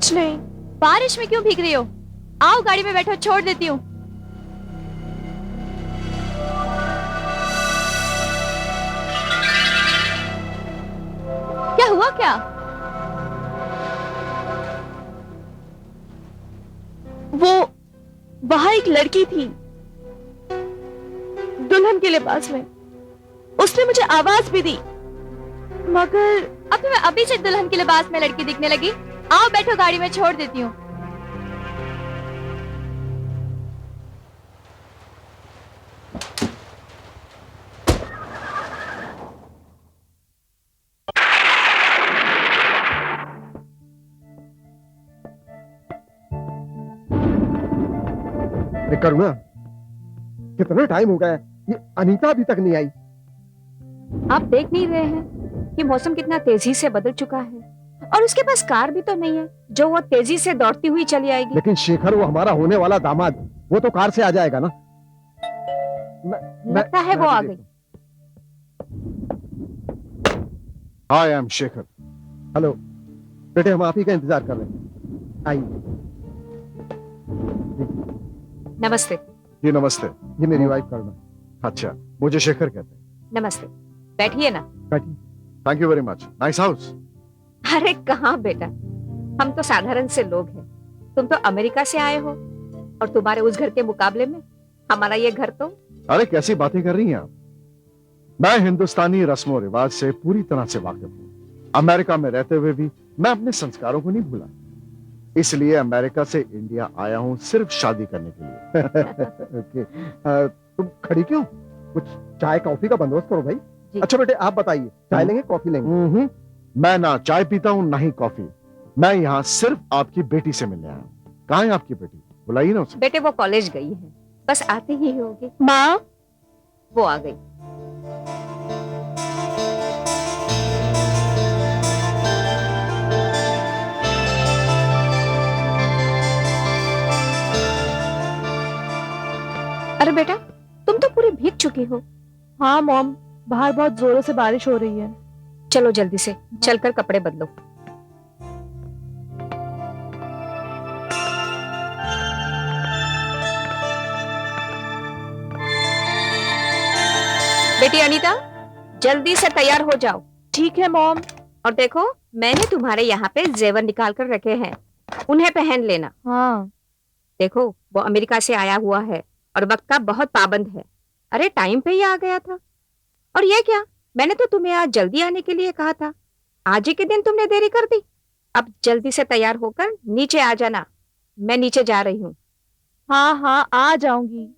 कुछ नहीं। बारिश में क्यों भीग रही हो? आओ गाड़ी में बैठो, छोड़ देती हूँ। क्या हुआ क्या? वो वहां एक लड़की थी दुल्हन के लिबास में। उसने मुझे आवाज भी दी, मगर अब तुम्हें अभी से दुल्हन के लिबास में लड़की दिखने लगी? आओ बैठो गाड़ी में, छोड़ देती हूँ। करुणा, कितना टाइम हो गया है, ये अनीता अभी तक नहीं आई। आप देख नहीं रहे हैं कि मौसम कितना तेजी से बदल चुका है और उसके पास कार भी तो नहीं है जो वो तेजी से दौड़ती हुई चली आएगी। लेकिन शेखर, वो हमारा होने वाला दामाद, वो तो कार से आ जाएगा ना। लगता है वो आ गई। आई एम शेखर। हेलो बेटे, हम आप ही का इंतजार कर रहे हैं, आइए। नमस्ते। जी नमस्ते। ये मेरी वाइफ करुणा। अच्छा, मुझे शेखर कहते हैं। नमस्ते, बैठिए ना। बैठिए। Thank you very much. Nice house. अरे कहाँ बेटा, हम तो साधारण से लोग हैं। तुम तो अमेरिका से आए हो और तुम्हारे उस घर के मुकाबले में हमारा ये घर तो। अरे कैसी बातें कर रही हैं आप? मैं हिंदुस्तानी रस्मों रिवाज से पूरी तरह से वाकिफ हूँ। अमेरिका में रहते हुए भी मैं अपने संस्कारों को नहीं भूला, इसलिए अमेरिका से इंडिया आया हूँ सिर्फ शादी करने के लिए। ओके, तुम खड़ी क्यों? कुछ चाय कॉफी का बंदोबस्त करो भाई। जी। अच्छा बेटे, आप बताइए, चाय लेंगे कॉफी लेंगे? मैं ना चाय पीता हूँ ना ही कॉफी। मैं यहाँ सिर्फ आपकी बेटी से मिलने आया हूँ। कहाँ है आपकी बेटी? बुलाइए ना उसे। बेटे वो कॉलेज गई है, बस आते ही होगी। माँ, वो आ गई। अरे बेटा, तुम तो पूरी भीग चुकी हो। हाँ मॉम, बाहर बहुत जोरों से बारिश हो रही है। चलो जल्दी से चलकर कपड़े बदलो। बेटी अनीता, जल्दी से तैयार हो जाओ। ठीक है मॉम। और देखो, मैंने तुम्हारे यहाँ पे जेवर निकाल कर रखे हैं, उन्हें पहन लेना। हाँ। देखो, वो अमेरिका से आया हुआ है और वक्त का बहुत पाबंद है। अरे टाइम पे ही आ गया था। और ये क्या, मैंने तो तुम्हें आज जल्दी आने के लिए कहा था, आज ही के दिन तुमने देरी कर दी। अब जल्दी से तैयार होकर नीचे आ जाना, मैं नीचे जा रही हूँ। हाँ हाँ, आ जाऊंगी।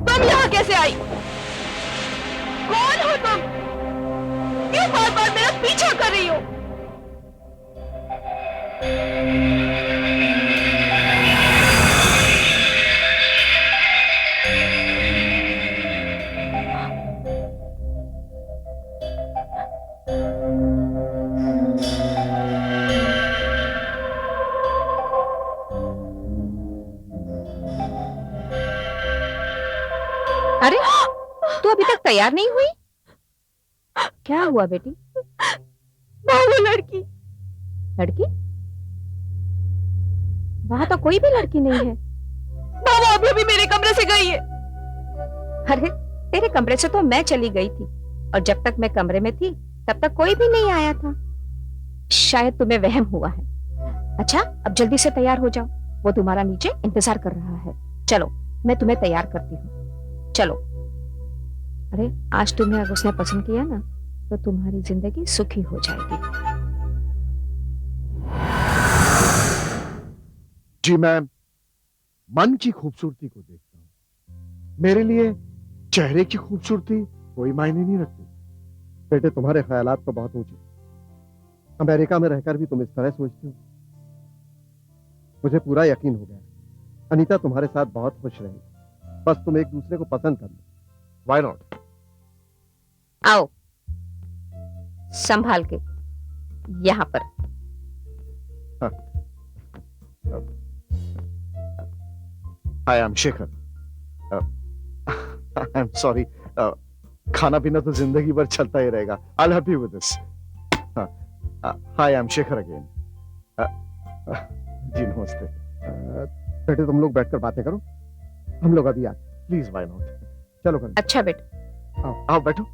तुम यहाँ कैसे आई? कौन हो तुम? क्यों बार बार मेरा पीछा कर रही हो? अरे तू अभी तक तैयार नहीं हुई? क्या हुआ बेटी? वो लड़की। लड़की? वहां तो कोई भी लड़की नहीं है। वो अभी अभी मेरे कमरे से गई है। अरे तेरे कमरे से तो मैं चली गई थी और जब तक मैं कमरे में थी तब तक कोई भी नहीं आया था। शायद तुम्हें वहम हुआ है। अच्छा, अब जल्दी से तैयार हो जाओ, वो तुम्हारा नीचे इंतजार कर रहा है। चलो मैं तुम्हें तैयार करती हूँ, चलो। अरे आज तुम्हें अगर उसने पसंद किया ना तो तुम्हारी जिंदगी सुखी हो जाएगी। जी मैं मन की खूबसूरती को देखता हूं। मेरे लिए चेहरे की खूबसूरती कोई मायने नहीं रखती। बेटे तुम्हारे ख्यालात तो बहुत ऊंचे। अमेरिका में रहकर भी तुम इस तरह सोचते हो। मुझे पूरा यकीन हो गया अनीता तुम्हारे साथ बहुत खुश रहेगी। बस तुम एक दूसरे को पसंद कर लो। Why not? आओ, संभाल के यहाँ पर। I am Shekhar. I am sorry. खाना पीना तो जिंदगी भर चलता ही रहेगा। I happy with this. Hi, I am Shekhar again. जी नमस्ते। बेटे तुम लोग बैठकर बातें करो, हम लोग अभी आते। Please, why not? चलो कर। अच्छा बेटा, आओ बैठो।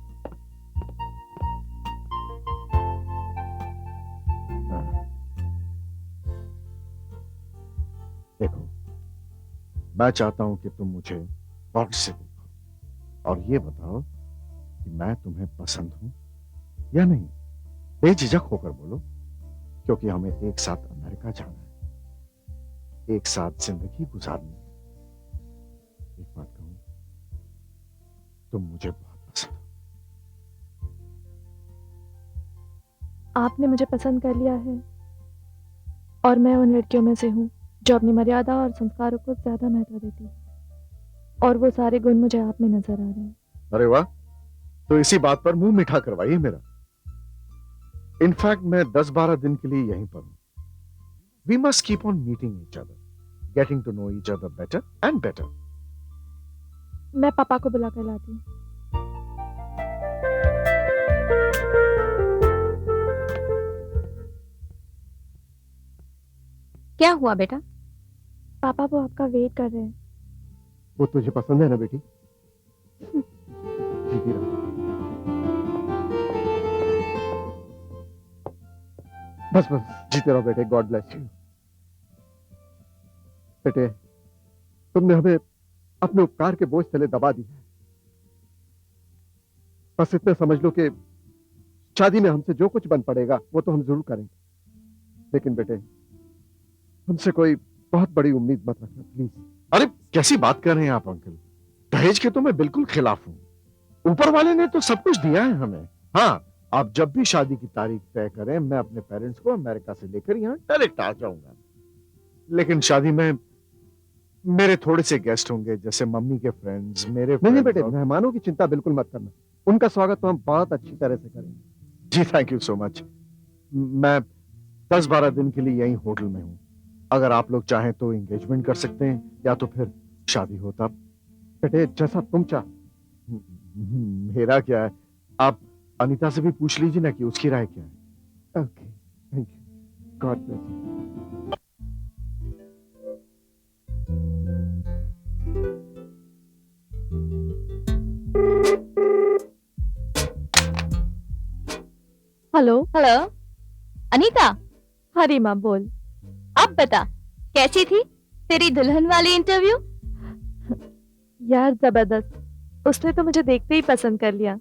देखो, मैं चाहता हूं कि तुम मुझे गौर से देखो और ये बताओ कि मैं तुम्हें पसंद हूं या नहीं। बेझिझक होकर बोलो, क्योंकि हमें एक साथ अमेरिका जाना है, एक साथ जिंदगी गुजारनी है। एक बात कहूं, तुम मुझे बहुत पसंद हो। आपने मुझे पसंद कर लिया है और मैं उन लड़कियों में से हूँ जो अपनी मर्यादा और संस्कारों को ज्यादा महत्व देती है, और वो सारे गुण मुझे आप में नजर आ रहे हैं। अरे वाह, तो इसी बात पर मुंह मीठा करवाइए मेरा। इनफैक्ट मैं 10-12 दिन के लिए यहीं पर हूं। We must keep on meeting each other, getting to know each other better and better. मैं पापा को बुला कर लाती हूँ। क्या हुआ बेटा? पापा वो आपका वेट कर रहे हैं। वो तुझे पसंद है ना बेटी? जीती रहो। बस बस जीते रहो बेटे। God bless you. बेटे तुमने हमें अपने उपकार के बोझ तले दबा दिया है। बस इतना समझ लो कि शादी में हमसे जो कुछ बन पड़ेगा वो तो हम जरूर करेंगे, लेकिन बेटे हमसे कोई बहुत बड़ी उम्मीद मत रखना प्लीज। अरे कैसी बात कर रहे हैं आप अंकल? दहेज के तो मैं बिल्कुल खिलाफ हूं। ऊपर वाले ने तो सब कुछ दिया है हमें। हाँ, आप जब भी शादी की तारीख तय करें, मैं अपने पेरेंट्स को अमेरिका से लेकर यहाँ डायरेक्ट आ जाऊंगा। लेकिन शादी में मेरे थोड़े से गेस्ट होंगे, जैसे मम्मी के फ्रेंड्स, मेरे नहीं friends बेटे, और- मेहमानों की चिंता बिल्कुल मत करना। उनका स्वागत तो हम बहुत अच्छी तरह से करेंगे। जी थैंक यू सो मच। मैं 10-12 दिन के लिए यहीं होटल में हूँ। अगर आप लोग चाहें तो एंगेजमेंट कर सकते हैं, या तो फिर शादी हो तब। बेटे जैसा तुम चाह। मेरा क्या है, आप अनीता से भी पूछ लीजिए ना कि उसकी राय क्या है। Okay, thank you. God bless you. Hello. Hello Anita, हाँ रीमा बोल। अब बता कैसी थी तेरी दुल्हन वाली इंटरव्यू? यार जबरदस्त। उसने तो मुझे देखते ही पसंद कर लिया।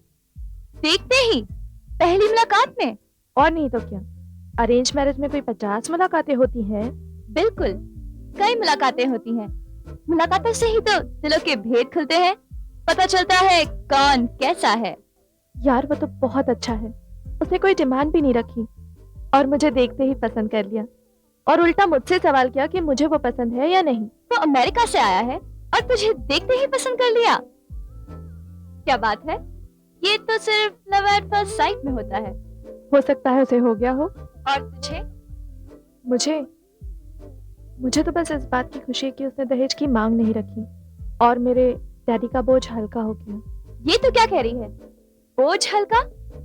देखते ही पहली मुलाकात में? और नहीं तो क्या, अरेंज मैरिज में कोई 50 मुलाकातें होती हैं। बिल्कुल, कई मुलाकातें होती हैं। मुलाकातों से ही तो दिलों के भेद खुलते हैं, पता चलता है कौन कैसा है। यार वो तो बहुत अच्छा है। उसने कोई डिमांड भी नहीं रखी और मुझे देखते ही पसंद कर लिया, और उल्टा मुझसे सवाल किया कि मुझे वो पसंद है या नहीं। वो अमेरिका से आया है और तुझे देखते ही पसंद कर लिया? क्या बात है, ये तो सिर्फ लव एट फर्स्ट साइट में होता है। हो सकता है उसे हो गया हो। और तुझे? मुझे तो बस इस बात की खुशी है कि उसने दहेज की मांग नहीं रखी और मेरे डैडी का बोझ हल्का हो गया। ये तो क्या कह रही है, बोझ हल्का?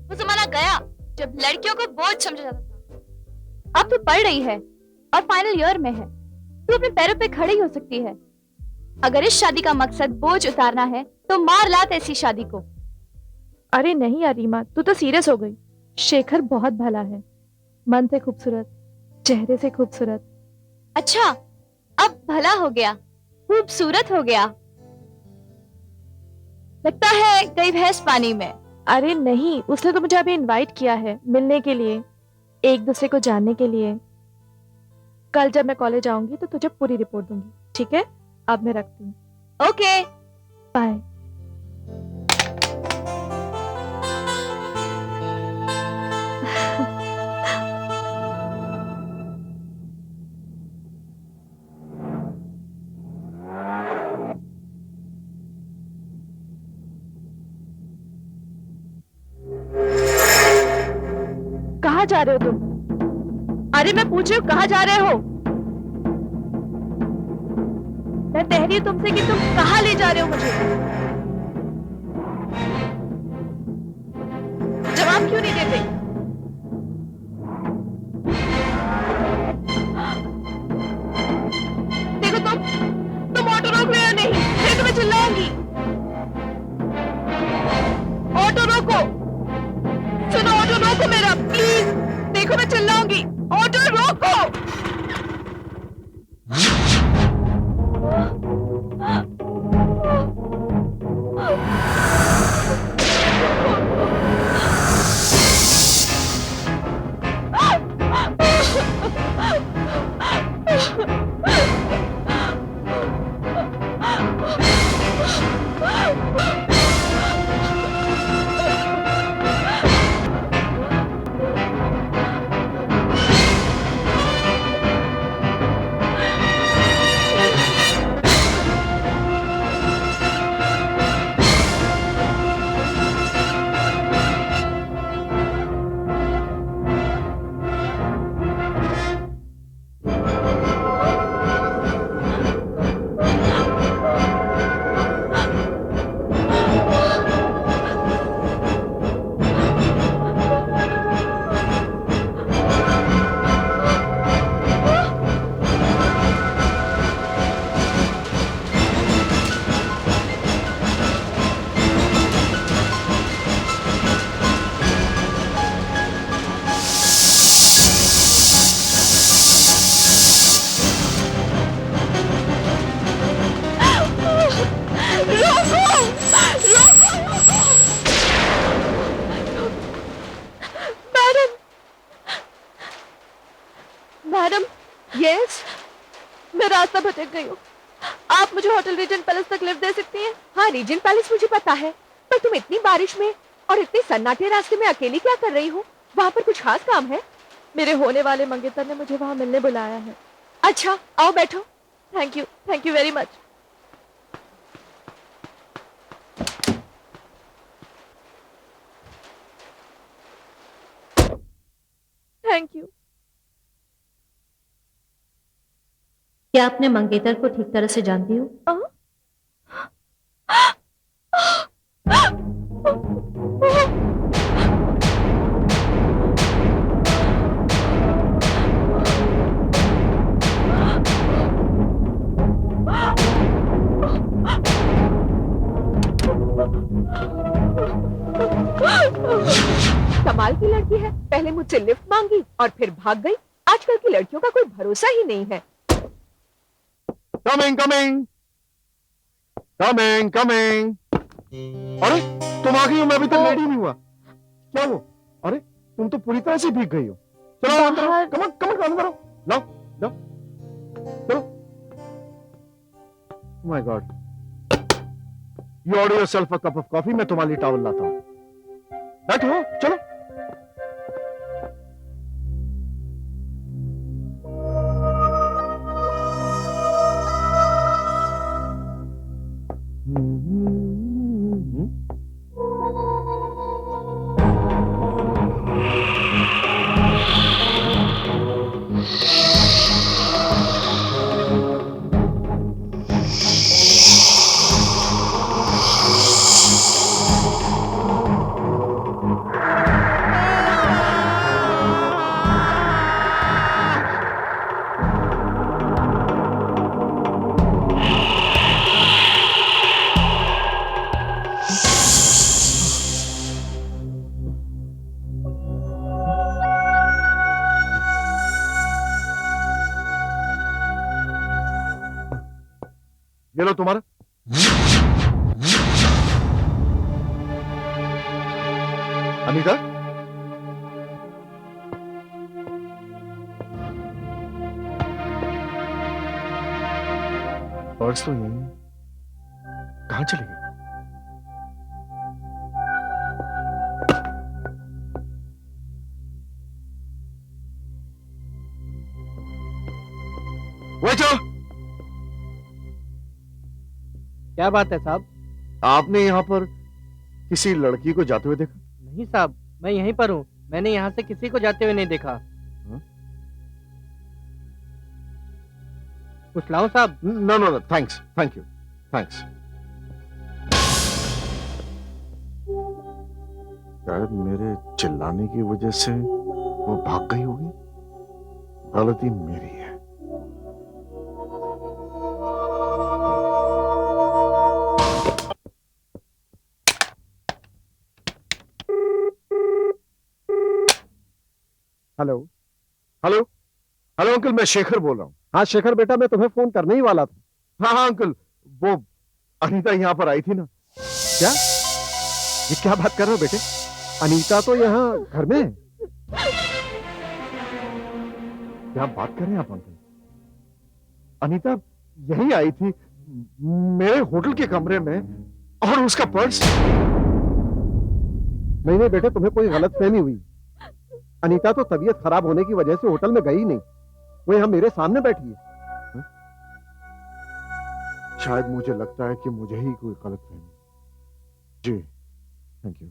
वो जमाना गया जब लड़कियों को बोझ समझा जाता था। अब तू पढ़ रही है और फाइनल ईयर में है, तू अपने पैरों पे खड़ी हो सकती है। अगर इस शादी का मकसद बोझ उतारना है तो मार लात ऐसी शादी को। अरे नहीं यार रीमा, तू तो सीरियस हो गई। शेखर बहुत भला है, मन से खूबसूरत, चेहरे से खूबसूरत। अच्छा, अब भला हो गया, खूबसूरत हो गया। लगता है गई भैंस पानी में। अरे नहीं, उसने तो मुझे अभी इनवाइट किया है मिलने के लिए, एक दूसरे को जानने के लिए। कल जब मैं कॉलेज आऊंगी तो तुझे पूरी रिपोर्ट दूंगी, ठीक है? अब मैं रखती हूँ। ओके। बाय। कहाँ जा रहे हो तुम? अरे मैं पूछ रही हूँ कहाँ जा रहे हो? मैं कह रही हूँ तुमसे कि तुम कहाँ ले जा रहे हो मुझे? जवाब क्यों नहीं देते? देखो तुम ऑटो रोक रहे हो नहीं? फिर तुम्हें चिल्लाऊंगी। ऑटो रोको, सुनो, ऑटो रोको मेरा प्लीज। देखो मैं चिल्लाऊंगी, ऑटो रोको। मैडम, मैडम, यस, मैं रास्ता भटक गई हूँ। आप मुझे होटल रीजेंट पैलेस तक लिफ्ट दे सकती हैं? हाँ, रीजेंट पैलेस मुझे पता है, पर तुम इतनी बारिश में और इतने सन्नाटे रास्ते में अकेली क्या कर रही हो? वहाँ पर कुछ खास काम है? मेरे होने वाले मंगेतर ने मुझे वहां मिलने बुलाया है। अच्छा, आओ बैठो। Thank you very much. Thank you. क्या आपने मंगेतर को ठीक तरह से जानती हो? कमाल की लड़की है, पहले मुझसे लिफ्ट मांगी और फिर भाग गई। आजकल की लड़कियों का कोई भरोसा ही नहीं है। Coming coming coming coming. अरे तुम आ गई हो, मैं अभी तक रेडी नहीं हुआ। क्या वो? अरे तुम तो पूरी तरह से भीग गई हो। चलो अंदर आओ, बाहर- कम कम अंदर आओ, लाओ लाओ, चलो। My God, you order yourself a cup of coffee, मैं तुम्हारे लिए टॉवल लाता हूँ। बैठो, चलो। ये लो तुम्हारा। अनीता, पर्स तो यही है, कहाँ चली गई? वेटर, क्या बात है साहब? आपने यहाँ पर किसी लड़की को जाते हुए देखा? नहीं साहब, मैं यहीं पर हूँ। मैंने यहाँ से किसी को जाते हुए नहीं देखा। कुछ लाऊं साहब? No no no, thanks, thank you, thanks. शायद मेरे चिल्लाने की वजह से वो भाग गई होगी। गलती मेरी है। हेलो। हेलो, हेलो अंकल, मैं शेखर बोल रहा हूँ। हाँ शेखर बेटा, मैं तुम्हें फोन करने ही वाला था। हाँ हाँ अंकल, वो अनीता यहाँ पर आई थी ना। क्या? ये क्या बात कर रहे हो बेटे? अनीता तो यहाँ घर में है। क्या बात कर रहे हैं आप अंकल? अनीता यहीं आई थी मेरे होटल के कमरे में, और उसका पर्स। नहीं नहीं बेटे, तुम्हें कोई गलतफहमी हुई। अनीता तो तबीयत खराब होने की वजह से होटल में गई नहीं, वो यहाँ मेरे सामने बैठी है। शायद मुझे लगता है कि मुझे ही कोई गलतफहमी। जी, थैंक यू।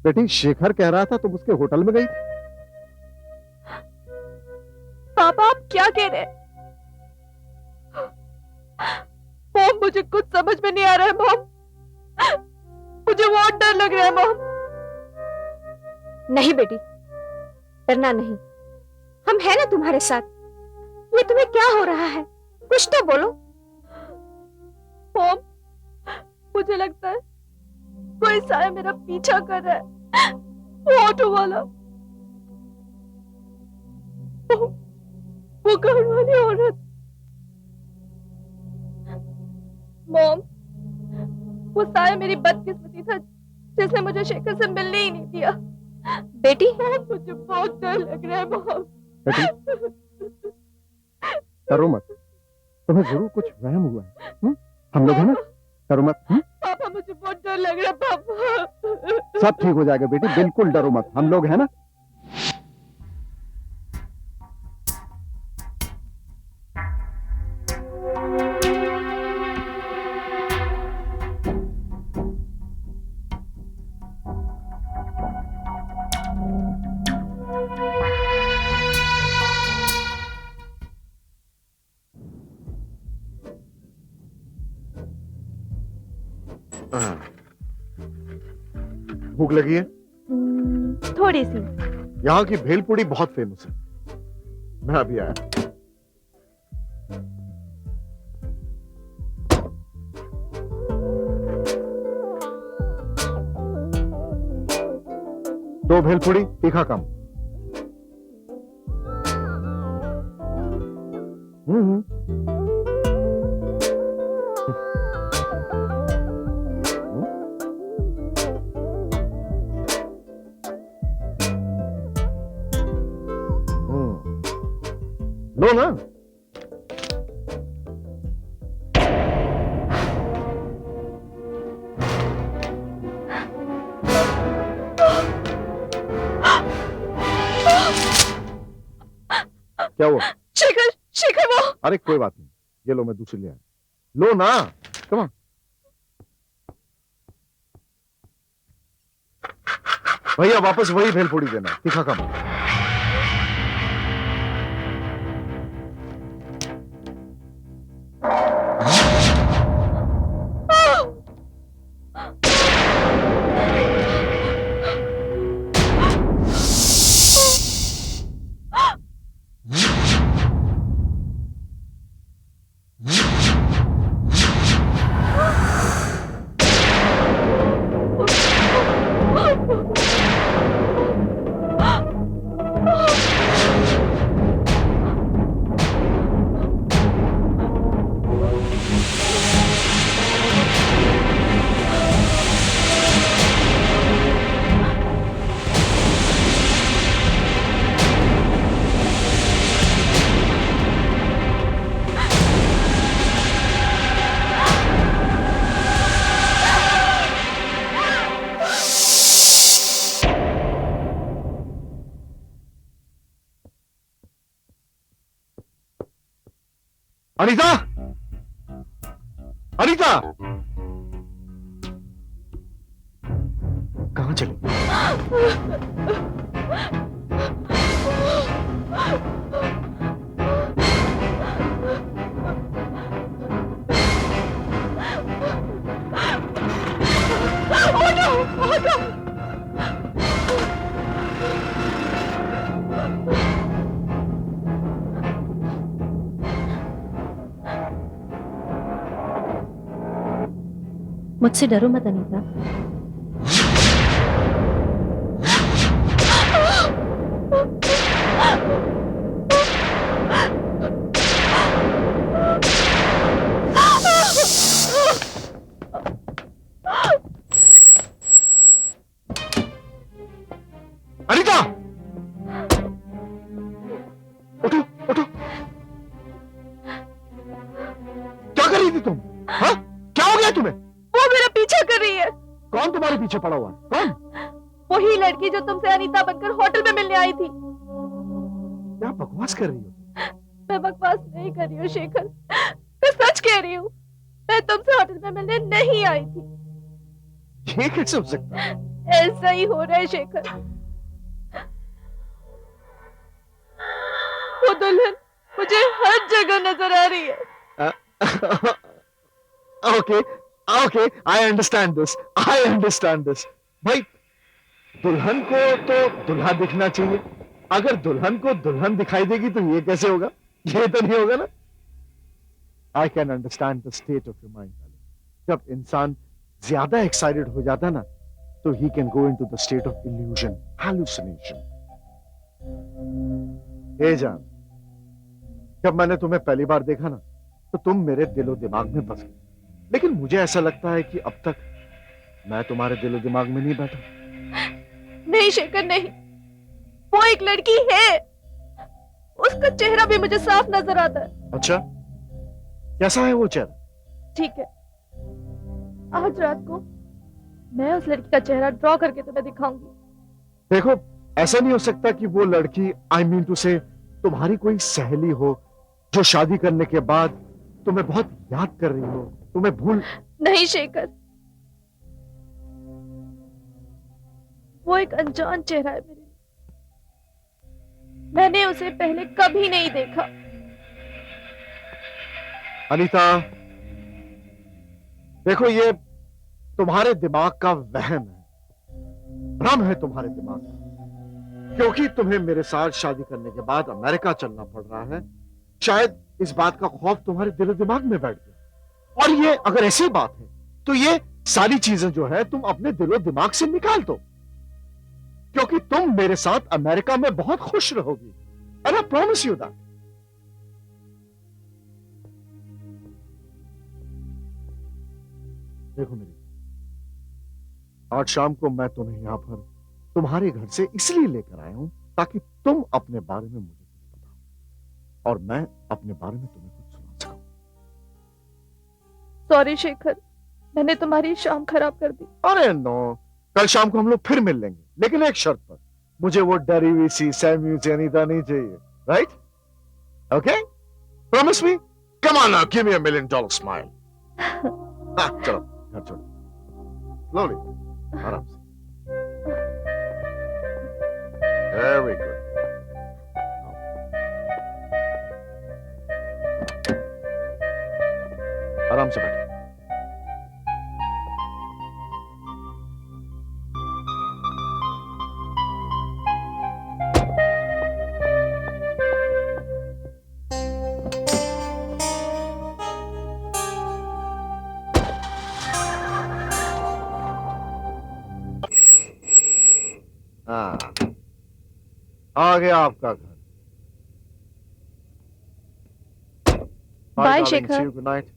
बेटी, शेखर कह रहा था तुम उसके होटल में गई थी। पापा आप क्या कह रहे हैं? मॉम, मुझे कुछ समझ में नहीं आ रहा है मॉम। मुझे बहुत डर लग रहा है मॉम। नहीं बेटी, डरना नहीं, हम हैं ना तुम्हारे साथ। ये तुम्हें क्या हो रहा है? कुछ तो बोलो। मॉम, मुझे लगता है कोई साया मेरा पीछा कर रहा है। वो ऑटो वाला, वो घर वाली औरत। मॉम, वो साया मेरी बदकिस्मती था जिसने मुझे शेखर से मिलने ही नहीं दिया। बेटी, मॉम, मुझे बहुत डर लग रहा है मॉम। बेटी डरो मत, तुम्हें जरूर कुछ वहम हुआ है। हम लोग हैं ना, डरो मत। पापा मुझे बहुत डर लग रहा है पापा। सब ठीक हो जाएगा बेटी, बिल्कुल डरो मत, हम लोग हैं ना। भूख लगी है? थोड़ी सी। यहाँ की भेलपूरी बहुत फेमस है। मैं अभी आया। दो भेलपूरी, तीखा कम। हम्म। लो ना। क्या हुआ? शेखर, शेखर वो। अरे कोई बात नहीं, ये लो, मैं दूसरी ले आया। लो ना, कम ऑन। भैया वापस वही भेलपूरी देना, तीखा कम। अनीता, अनीता, कहां चली? मुझसे डरो मत अनीता। अनीता, उठो, उठो। क्या कर रही थी तुम? हाँ? क्या हो गया तुम्हें? वो मेरा पीछा कर रही है। कौन तुम्हारे पीछे पड़ा हुआ है? कौन? वही लड़की जो तुमसे अनीता बनकर होटल में मिलने आई थी। क्या बकवास कर रही हो? मैं बकवास नहीं कर रही हूँ शेखर, मैं सच कह रही हूँ। मैं तुमसे होटल में मिलने नहीं आई थी। ये कैसे हो सकता है? ऐसा ही हो रहा है शेखर। वो दुल्हन मुझे हर जगह नजर आ रही है। Okay, okay, I understand this, I understand this. भाई, दुल्हन को तो दुल्हा दिखना चाहिए। अगर दुल्हन को दुल्हन दिखाई देगी तो ये कैसे होगा? ये तो नहीं होगा ना। I can understand the state of your mind. जब इंसान ज्यादा एक्साइटेड हो जाता ना, तो he can go into the state of illusion, hallucination. ए जान, जब मैंने तुम्हें पहली बार देखा ना, तो तुम मेरे दिलो दिमाग में बस गई। लेकिन मुझे ऐसा लगता है कि अब तक मैं तुम्हारे दिलो दिमाग में नहीं बैठा। नहीं शेखर नहीं, वो एक लड़की है। उसका चेहरा भी मुझे साफ नजर आता है। अच्छा, कैसा है वो चेहरा? ठीक है, आज रात को मैं उस लड़की का चेहरा ड्रॉ करके तुम्हें दिखाऊंगी। देखो, ऐसा नहीं हो सकता कि वो लड़की, आई मीन टू से, तुम्हारी कोई सहेली हो जो शादी करने के बाद तुम्हें बहुत याद कर रही हो, तुम्हें भूल। नहीं शेखर, वो एक अनजान चेहरा है मेरे लिए। मैंने उसे पहले कभी नहीं देखा। अनीता, देखो, ये तुम्हारे दिमाग का वहम है, भ्रम है तुम्हारे दिमाग का। क्योंकि तुम्हें मेरे साथ शादी करने के बाद अमेरिका चलना पड़ रहा है, शायद इस बात का खौफ तुम्हारे दिल दिमाग में बैठ गया। और ये अगर ऐसी बात है, तो ये सारी चीजें जो है तुम अपने दिलो दिमाग से निकाल दो, क्योंकि तुम मेरे साथ अमेरिका में बहुत खुश रहोगी। And I promise you that. देखो मेरी, आज शाम को मैं तुम्हें यहां पर तुम्हारे घर से इसलिए लेकर आया हूं ताकि तुम अपने बारे में मुझे कुछ बताओ और मैं अपने बारे में तुम्हें कुछ सुना सकूं। सॉरी शेखर, मैंने तुम्हारी शाम खराब कर दी। अरे नो, कल शाम को हम लोग फिर मिल लेंगे, लेकिन एक शर्त पर। मुझे वो डरी हुई सी सैम्यू से अनीता नहीं चाहिए, right? Okay, promise me? Come on now, give me $1 million smile. चलो घर छोड़ो, स्लोली, आराम से। Very good. आराम से बैठो। हाँ, आ गया आपका घर। Bye Shekhar. Good night.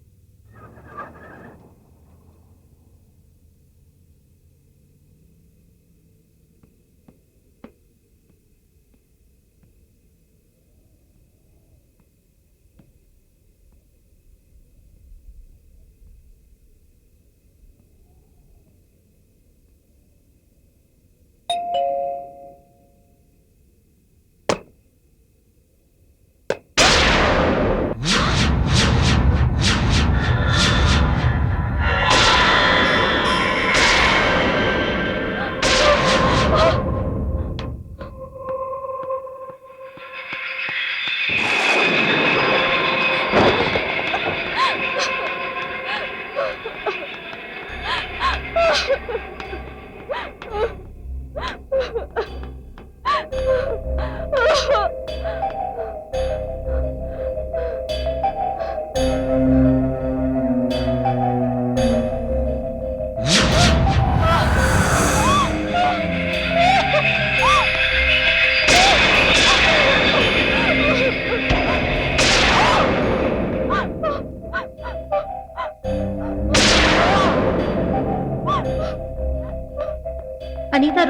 Anita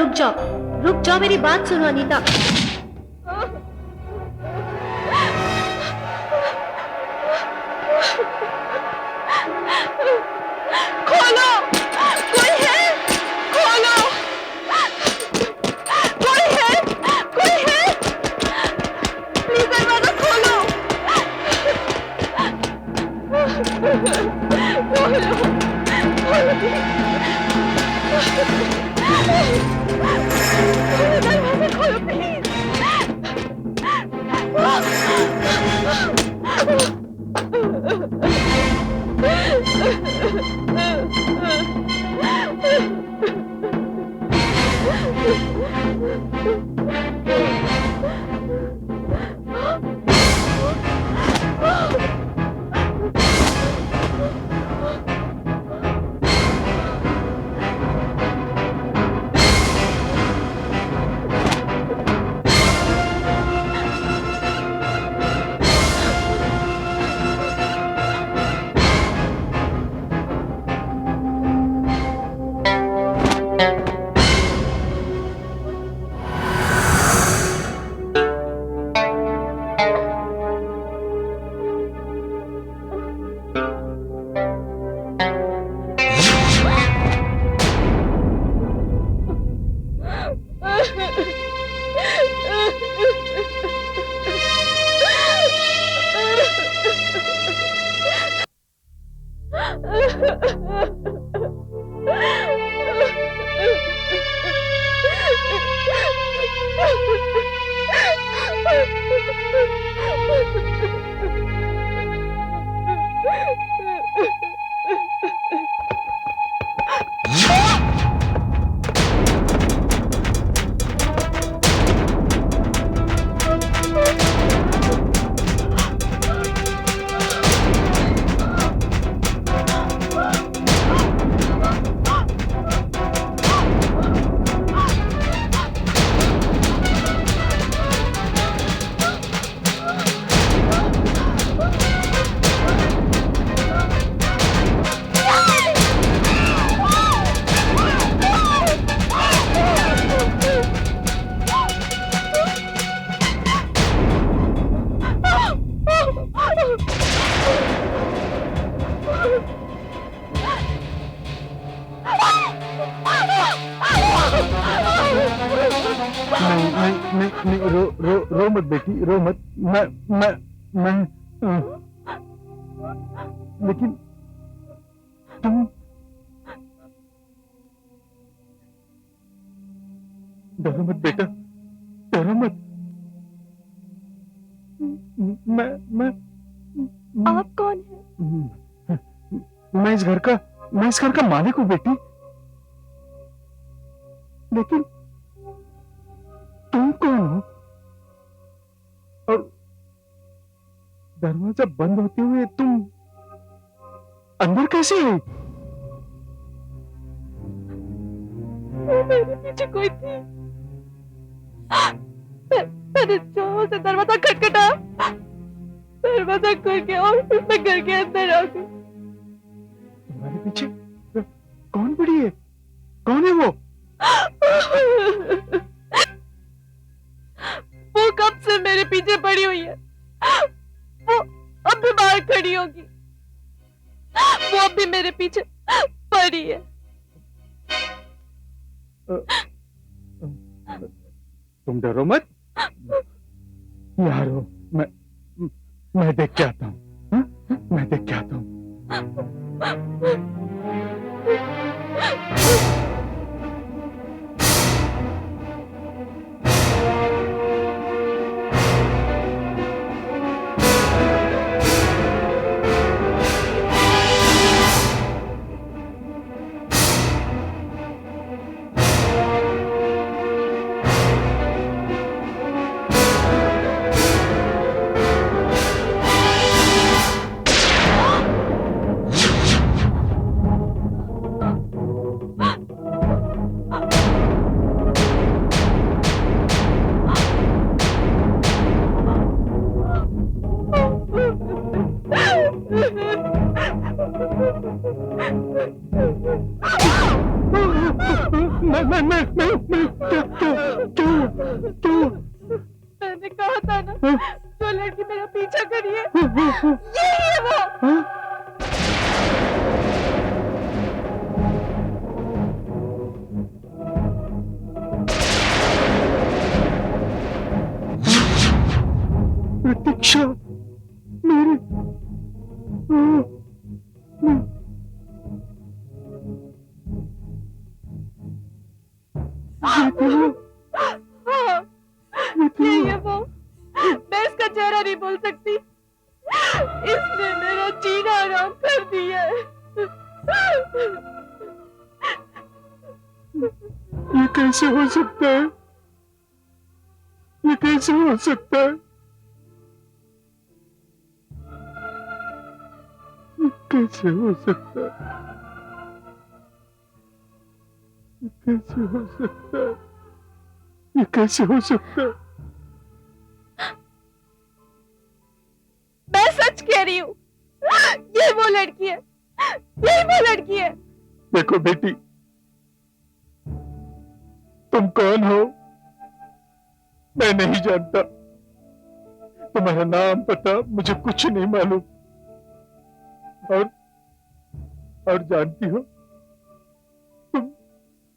रुक जाओ, मेरी बात सुनो अनीता। खोलो, कोई है? खोलो, कोई है? कोई है? प्लीज दरवाजा खोलो। खोलो, खोलो दरवाजा खोलो प्लीज। नहीं, रो मत बेटी, रो मत। मैं लेकिन तुम डरो मत बेटा, डरो मत। मैं आप कौन हैं? मैं इस घर का मालिक हूं बेटी। लेकिन तुम कौन हो? और दरवाजा बंद होते हुए तुम अंदर कैसे आई? मेरे पीछे कोई थी। मैंने जोर से दरवाजा खटखटा, दरवाजा खुल गया और फिर मैं घर के अंदर आ गई। तुम्हारे पीछे कौन पड़ी है? कौन है वो? वो कब से मेरे पीछे पड़ी हुई है। वो अब भी बाहर खड़ी होगी। वो अब भी मेरे पीछे पड़ी है। तुम डरो मत यारो, मैं देख के आता हूँ। मैं देख के आता हूँ। मैं इसने मेरा जीना हराम कर दिया है। ये कैसे हो सकता है? ये कैसे हो सकता है? ये कैसे हो सकता है? ये कैसे हो सकता है? ये कैसे हो सकता है? मैं सच कह रही हूँ, ये वो लड़की है, यही वो लड़की है। देखो बेटी, तुम कौन हो मैं नहीं जानता। तुम्हारा नाम पता मुझे कुछ नहीं मालूम। और जानती हो, तुम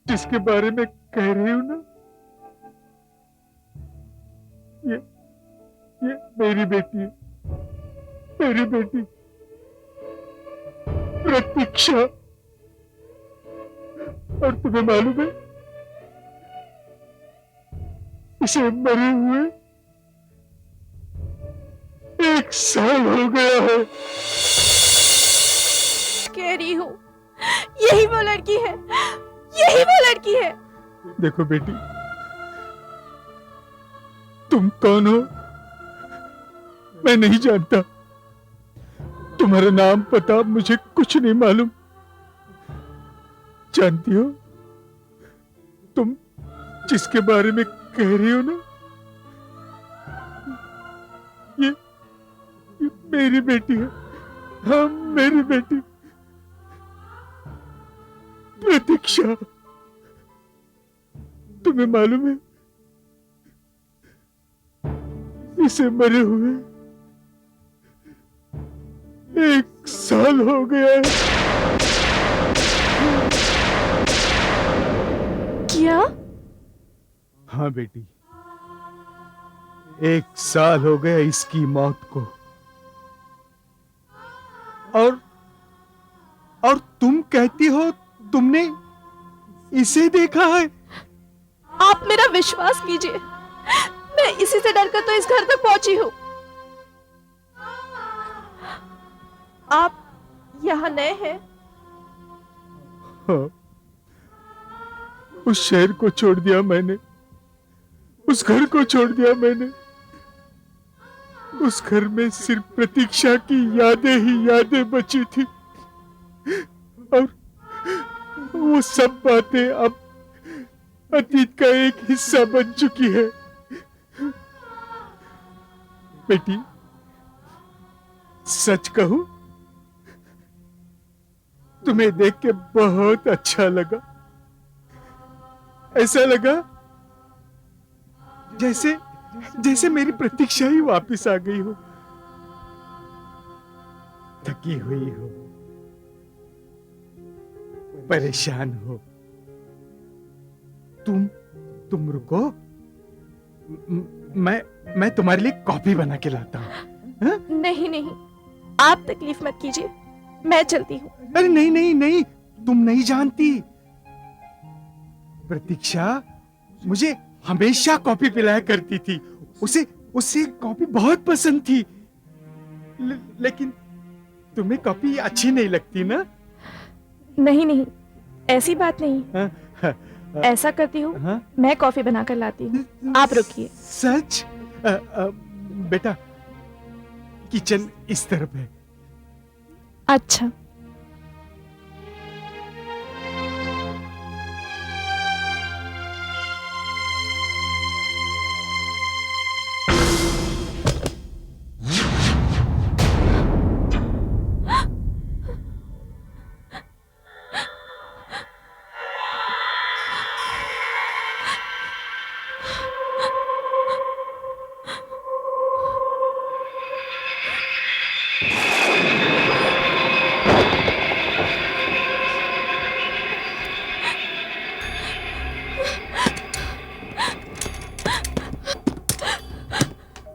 जिसके बारे में कह रही हो ना, ये मेरी बेटी है, मेरी बेटी प्रतीक्षा। और तुम्हें मालूम है, इसे मरे हुए 1 साल हो गया है। कह रही हूँ, यही वो लड़की है, यही वो लड़की है। देखो बेटी, तुम कौन हो मैं नहीं जानता। तुम्हारा नाम पता मुझे कुछ नहीं मालूम। जानती हो, तुम जिसके बारे में कह रही हो ना, ये मेरी बेटी है। हाँ, मेरी बेटी प्रतीक्षा। तुम्हें मालूम है, इसे मरे हुए 1 साल हो गया है। क्या? हाँ बेटी, 1 साल हो गया इसकी मौत को। और तुम कहती हो तुमने इसे देखा है? आप मेरा विश्वास कीजिए, मैं इसी से डरकर तो इस घर तक पहुंची हूँ। आप यहाँ नए हैं? हाँ, उस शहर को छोड़ दिया मैंने, उस घर को छोड़ दिया मैंने। उस घर में सिर्फ प्रतीक्षा की यादें ही यादें बची थी। और वो सब बातें अब अतीत का एक हिस्सा बन चुकी है। बेटी, सच कहूं, तुम्हें देख के बहुत अच्छा लगा। ऐसा लगा जैसे मेरी प्रतीक्षा ही वापस आ गई हो। थकी हुई हो, परेशान हो, तुम रुको, मैं तुम्हारे लिए कॉफी बना के लाता हूं। नहीं नहीं, आप तकलीफ मत कीजिए, मैं चलती हूँ। अरे नहीं नहीं नहीं, तुम नहीं जानती, प्रतीक्षा मुझे हमेशा कॉफी पिलाया करती थी। उसे कॉफी बहुत पसंद थी। लेकिन तुम्हें कॉफी अच्छी नहीं लगती ना? नहीं नहीं, ऐसी बात नहीं। हाँ, ऐसा करती हूँ, हाँ? मैं कॉफी बनाकर लाती हूँ, आप रुकिए। सच? बेटा, किचन इस तरफ है। अच्छा।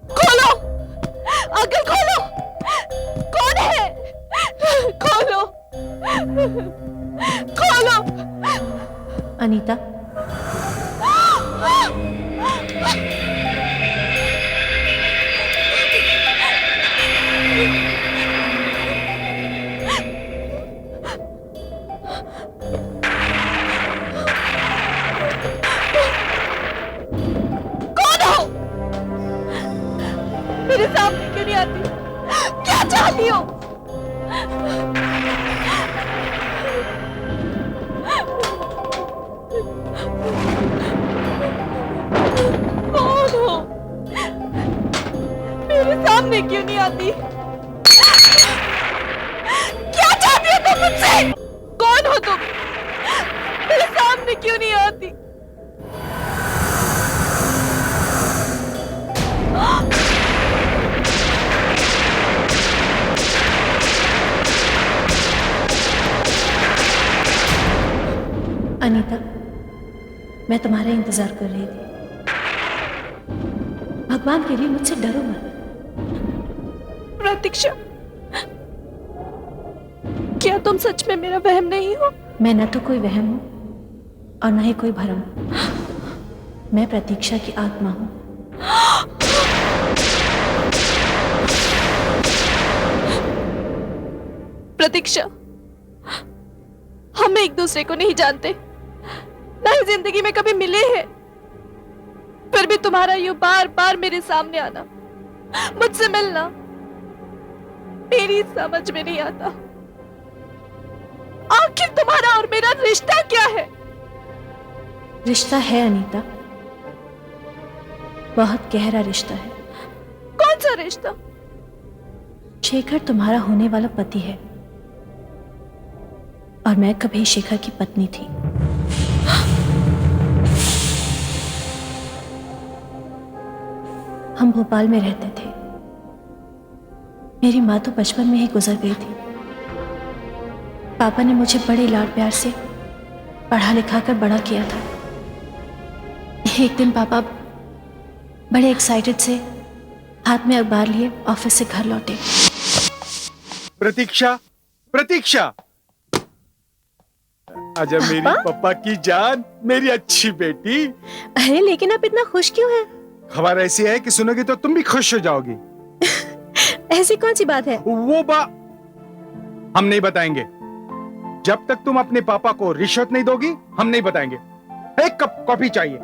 खोलो। अनीता, सामने क्यों नहीं आती? अनीता, मैं तुम्हारा इंतजार कर रही थी। भगवान के लिए मुझसे डरो मत। प्रतीक्षा, क्या तुम सच में मेरा वहम नहीं हो? मैं न तो कोई वहम हूं और न ही कोई भरम। मैं प्रतीक्षा की आत्मा हूं। प्रतीक्षा, हम एक दूसरे को नहीं जानते, ना ही जिंदगी में कभी मिले हैं, फिर भी तुम्हारा यूं बार बार मेरे सामने आना, मुझसे मिलना, मेरी समझ में नहीं आता। आखिर तुम्हारा और मेरा रिश्ता क्या है? रिश्ता है अनीता, बहुत गहरा रिश्ता है। कौन सा रिश्ता? शेखर तुम्हारा होने वाला पति है और मैं कभी शेखर की पत्नी थी। हम भोपाल में रहते थे। मेरी माँ तो बचपन में ही गुजर गई थी। पापा ने मुझे बड़े लाड प्यार से पढ़ा लिखा कर बड़ा किया था। एक दिन पापा बड़े एक्साइटेड से हाथ में अखबार लिए ऑफिस से घर लौटे। प्रतीक्षा, प्रतीक्षा, आजा मेरी पापा की जान, मेरी अच्छी बेटी। अरे लेकिन आप इतना खुश क्यों हैं? खबर ऐसी है कि सुनोगी तो तुम भी खुश हो जाओगी। ऐसी कौन सी बात है? वो हम नहीं बताएंगे। जब तक तुम अपने पापा को रिश्वत नहीं दोगी, हम नहीं बताएंगे। एक कप कॉफी चाहिए।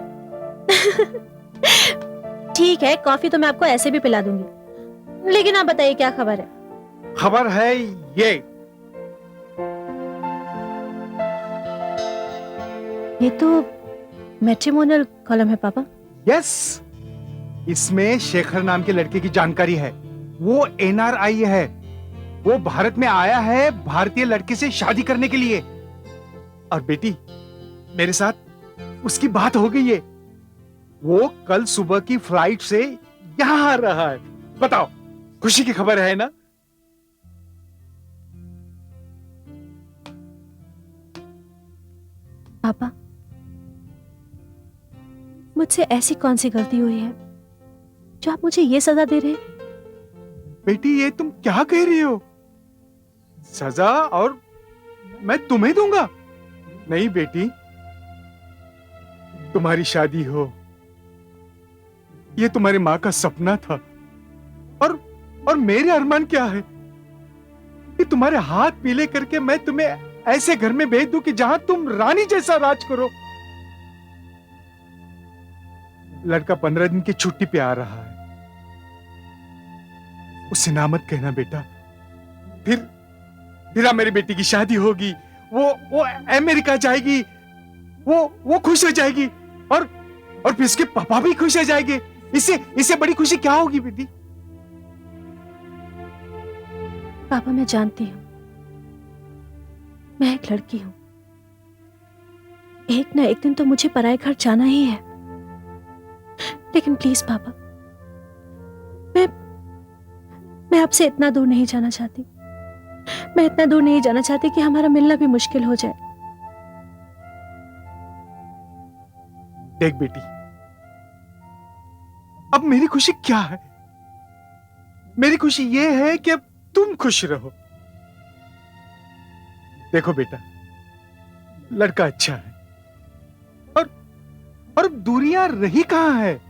ठीक है, कॉफी तो मैं आपको ऐसे भी पिला दूंगी, लेकिन आप बताइए क्या खबर है? खबर है ये तो मैट्रिमोनियल कॉलम है पापा। यस, इसमें शेखर नाम के लड़के की जानकारी है। वो NRI है। वो भारत में आया है भारतीय लड़के से शादी करने के लिए। और बेटी, मेरे साथ उसकी बात हो गई है। वो कल सुबह की फ्लाइट से यहां आ रहा है। बताओ, खुशी की खबर है ना? पापा, मुझसे ऐसी कौन सी गलती हुई है जो आप मुझे ये सजा दे रहे हैं? बेटी, ये तुम क्या कह रही हो? सजा और मैं तुम्हें दूंगा? नहीं बेटी, तुम्हारी शादी हो, ये तुम्हारी माँ का सपना था। और मेरे अरमान क्या है कि तुम्हारे हाथ पीले करके मैं तुम्हें ऐसे घर में भेज दूं कि जहां तुम रानी जैसा राज करो। लड़का 15 दिन की छुट्टी पे आ रहा है। उससे ना मत कहना बेटा। फिर मेरी बेटी की शादी होगी, वो अमेरिका जाएगी, वो खुश हो जाएगी और फिर उसके पापा भी खुश हो जाएंगे। इससे बड़ी खुशी क्या होगी बेटी? पापा, मैं जानती हूं, मैं एक लड़की हूं। एक ना एक दिन तो मुझे पराए घर जाना ही है। लेकिन प्लीज पापा, मैं आपसे इतना दूर नहीं जाना चाहती। मैं इतना दूर नहीं जाना चाहती कि हमारा मिलना भी मुश्किल हो जाए। देख बेटी, अब मेरी खुशी क्या है? मेरी खुशी यह है कि अब तुम खुश रहो। देखो बेटा, लड़का अच्छा है और दूरियां रही कहां है?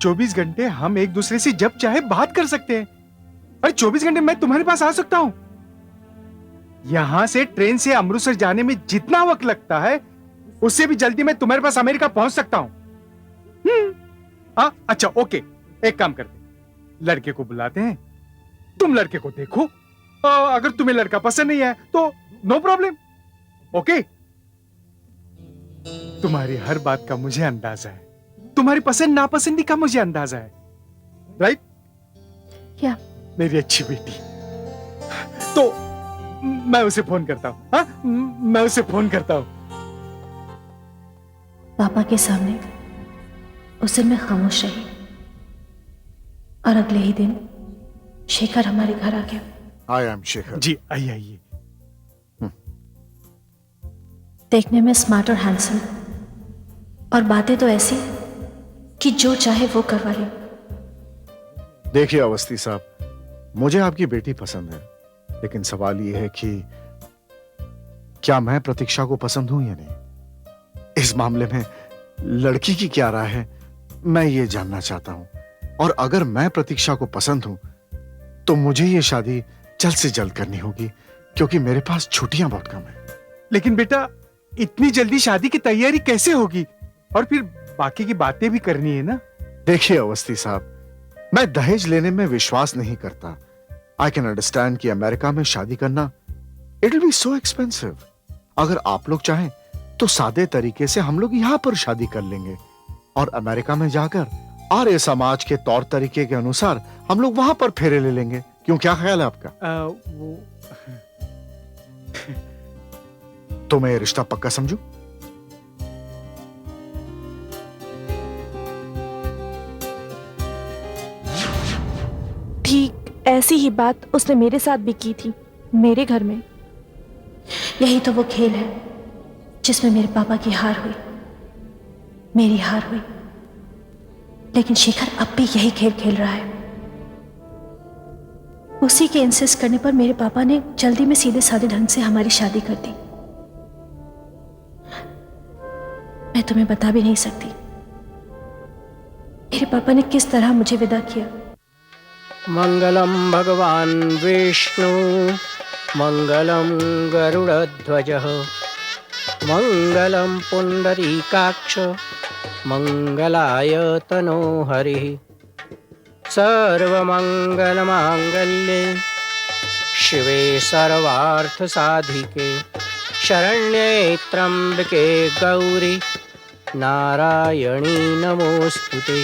24 घंटे हम एक दूसरे से जब चाहे बात कर सकते हैं। अरे 24 घंटे मैं तुम्हारे पास आ सकता हूं। यहां से ट्रेन से अमृतसर जाने में जितना वक्त लगता है, उससे भी जल्दी मैं तुम्हारे पास अमेरिका पहुंच सकता हूं। अच्छा ओके, एक काम करते, लड़के को बुलाते हैं, तुम लड़के को देखो। अगर तुम्हें लड़का पसंद नहीं है तो नो प्रॉब्लम। ओके, तुम्हारी हर बात का मुझे अंदाजा है, तुम्हारी पसंद नापसंदी का मुझे अंदाजा है, राइट? क्या? मेरी अच्छी बेटी। तो मैं उसे फोन करता हूं। मैं उसे फोन करता हूं। पापा के सामने उस दिन मैं खामोश रही और अगले ही दिन शेखर हमारे घर आ गया। आई एम शेखर। जी आइए आइए। देखने में स्मार्ट और हैंडसम और बातें तो ऐसी कि जो चाहे वो करवा ले। देखिए अवस्थी साहब, मुझे आपकी बेटी पसंद है, लेकिन सवाल यह है कि क्या मैं प्रतीक्षा को पसंद हूं या नहीं। इस मामले में लड़की की क्या राय है, मैं ये जानना चाहता हूं। और अगर मैं प्रतीक्षा को पसंद हूं तो मुझे ये शादी जल्द से जल्द करनी होगी, क्योंकि मेरे पास छुट्टियां बहुत कम है। लेकिन बेटा, इतनी जल्दी शादी की तैयारी कैसे होगी? और फिर बाकी की बातें भी करनी है ना। देखिए अवस्थी साहब, मैं दहेज लेने में विश्वास नहीं करता। आई कैन अंडरस्टैंड कि अमेरिका में शादी करना it will be so expensive. अगर आप लोग चाहें तो सादे तरीके से हम लोग यहां पर शादी कर लेंगे और अमेरिका में जाकर आर्य समाज के तौर तरीके के अनुसार हम लोग वहां पर फेरे ले लेंगे। क्यों, क्या ख्याल है आपका? वो तो मैं ये रिश्ता पक्का समझूं? ठीक ऐसी ही बात उसने मेरे साथ भी की थी, मेरे घर में। यही तो वो खेल है जिसमें मेरे पापा की हार हुई, मेरी हार हुई। लेकिन शेखर अब भी यही खेल खेल रहा है। उसी के इंसिस्ट करने पर मेरे पापा ने जल्दी में सीधे साधे ढंग से हमारी शादी कर दी। मैं तुम्हें बता भी नहीं सकती मेरे पापा ने किस तरह मुझे विदा किया। मंगलम भगवान विष्णु, मंगलम गरुड़ध्वज, मंगलम पुंडरीकाक्ष, मंगलाय तनो हरि। सर्वमंगलमांगल्ये शिवे सर्वार्थ साधिके, शरण्ये त्र्यंबके गौरी, नारायणी नमोस्तुते।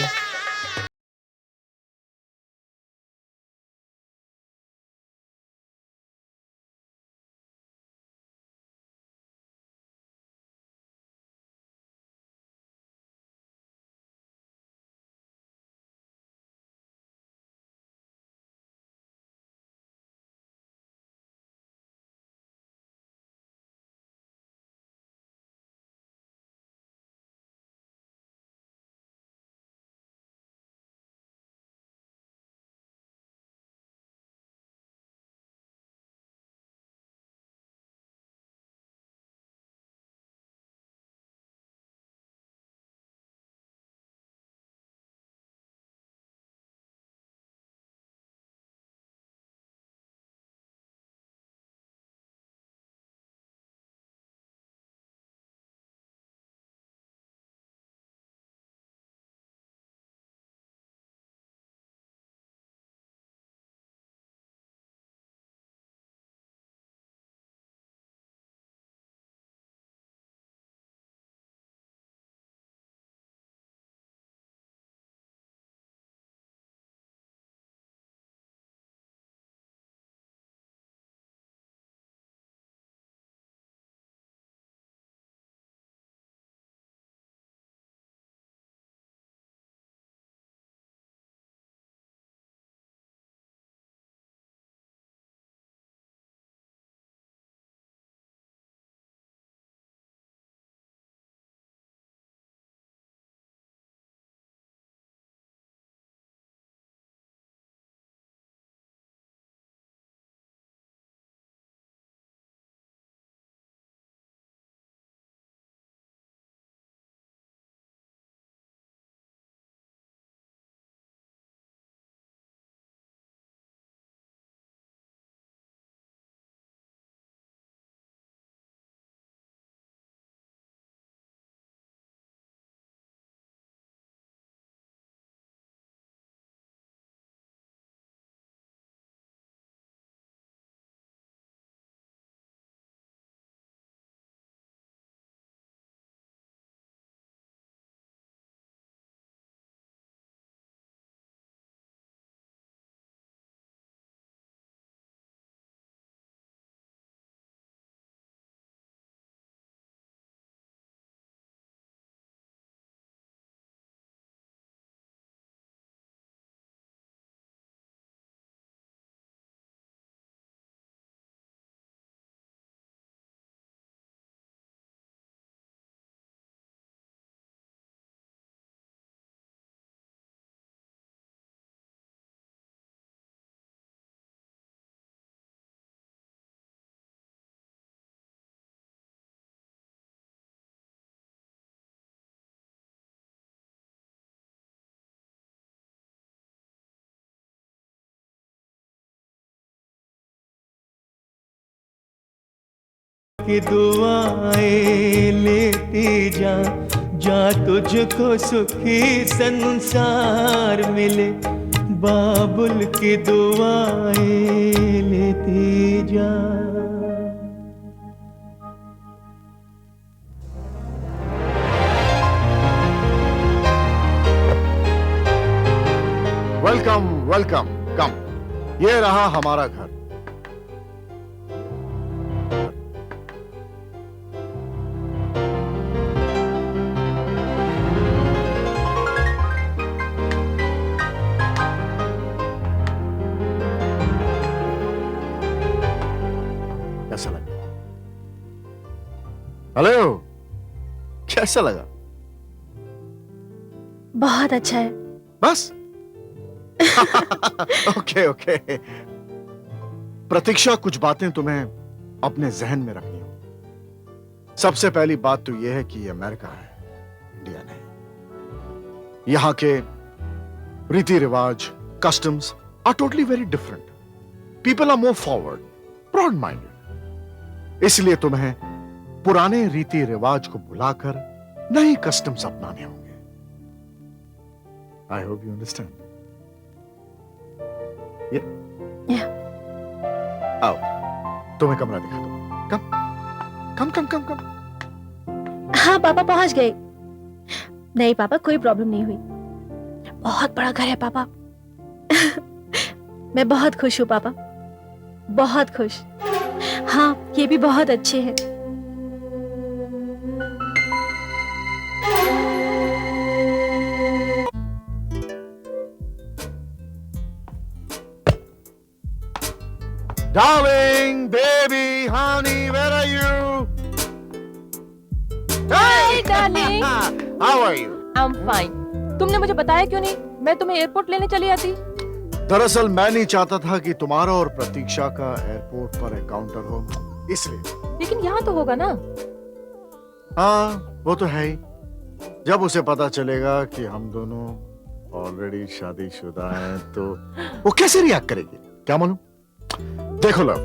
की दुआएं लेती जा, जा तुझको सुखी संसार मिले, बाबुल की दुआएं लेती जा। वेलकम वेलकम, कम। ये रहा हमारा घर। कैसा लगा? हेलो, कैसा लगा? बहुत अच्छा है। बस ओके ओके। प्रतीक्षा, कुछ बातें तुम्हें अपने जहन में रखनी हो। सबसे पहली बात तो यह है कि ये अमेरिका है, इंडिया नहीं। यहां के रीति रिवाज, customs are totally very different. People are more forward, broad minded. इसलिए तुम्हें पुराने रीति रिवाज को भुलाकर नए कस्टम्स अपनाने होंगे। I hope you understand. आओ, तुम्हें कमरा दिखा दो। कम कम कम कम कम। हाँ पापा, पहुंच गए। नहीं पापा, कोई प्रॉब्लम नहीं हुई। बहुत बड़ा घर है पापा। मैं बहुत खुश हूँ पापा, बहुत खुश। हाँ, ये भी बहुत अच्छे हैं। Darling, baby, honey, where are you? Hi, darling. How are you? I'm fine. तुमने मुझे बताया क्यों नहीं? मैं तुम्हें एयरपोर्ट लेने चली आती। दरअसल मैं नहीं चाहता था कि तुम्हारा और प्रतीक्षा का एयरपोर्ट पर एनकाउंटर हो, इसलिए। लेकिन यहाँ तो होगा ना? हाँ, वो तो है ही। जब उसे पता चलेगा कि हम दोनों ऑलरेडी शादीशुदा हैं, तो वो कैसे रिएक्ट करेगी, क्या मालूम? देखो लव,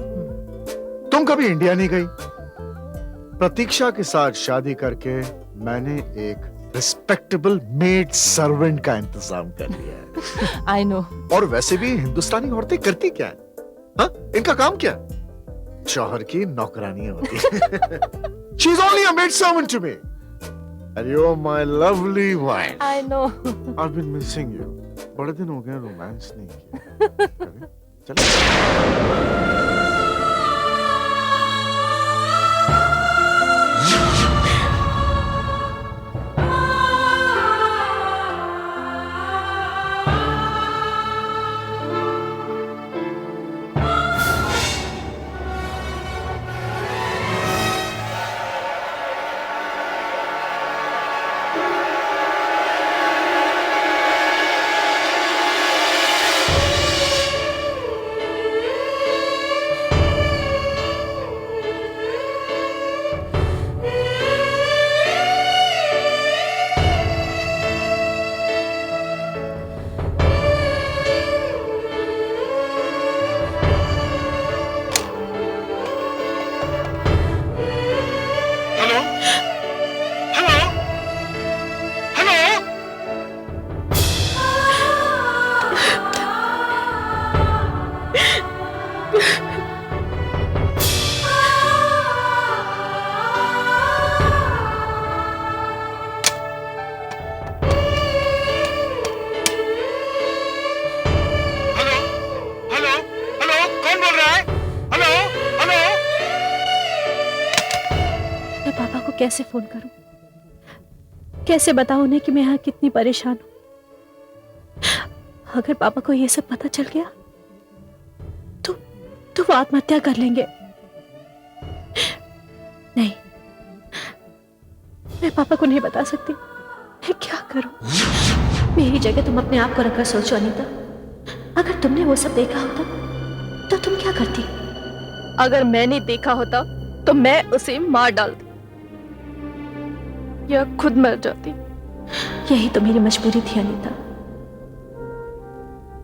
तुम कभी इंडिया नहीं गई। प्रतीक्षा के साथ शादी करके मैंने एक रिस्पेक्टेबल मेड सर्वेंट का इंतजाम कर लिया है। I know. और वैसे भी हिंदुस्तानी औरतें करती क्या है? हाँ? इनका काम क्या? शौहर की नौकरानियां होती है। She's only a maid servant to me. And you're my lovely wife. I know. I've been missing you. बड़े दिन हो गए रोमांस नहीं किया। चलो। कैसे फोन करूं, कैसे बताऊं उन्हें कि मैं यहाँ कितनी परेशान हूं। अगर पापा को ये सब पता चल गया तो वो आत्महत्या कर लेंगे। नहीं, मैं पापा को नहीं बता सकती। मैं क्या करूं? मेरी जगह तुम अपने आप को रखकर सोचो अनीता। अगर तुमने वो सब देखा होता तो तुम क्या करती? अगर मैंने देखा होता तो मैं उसे मार डालती या खुद मर जाती। यही तो मेरी मजबूरी थी अनीता।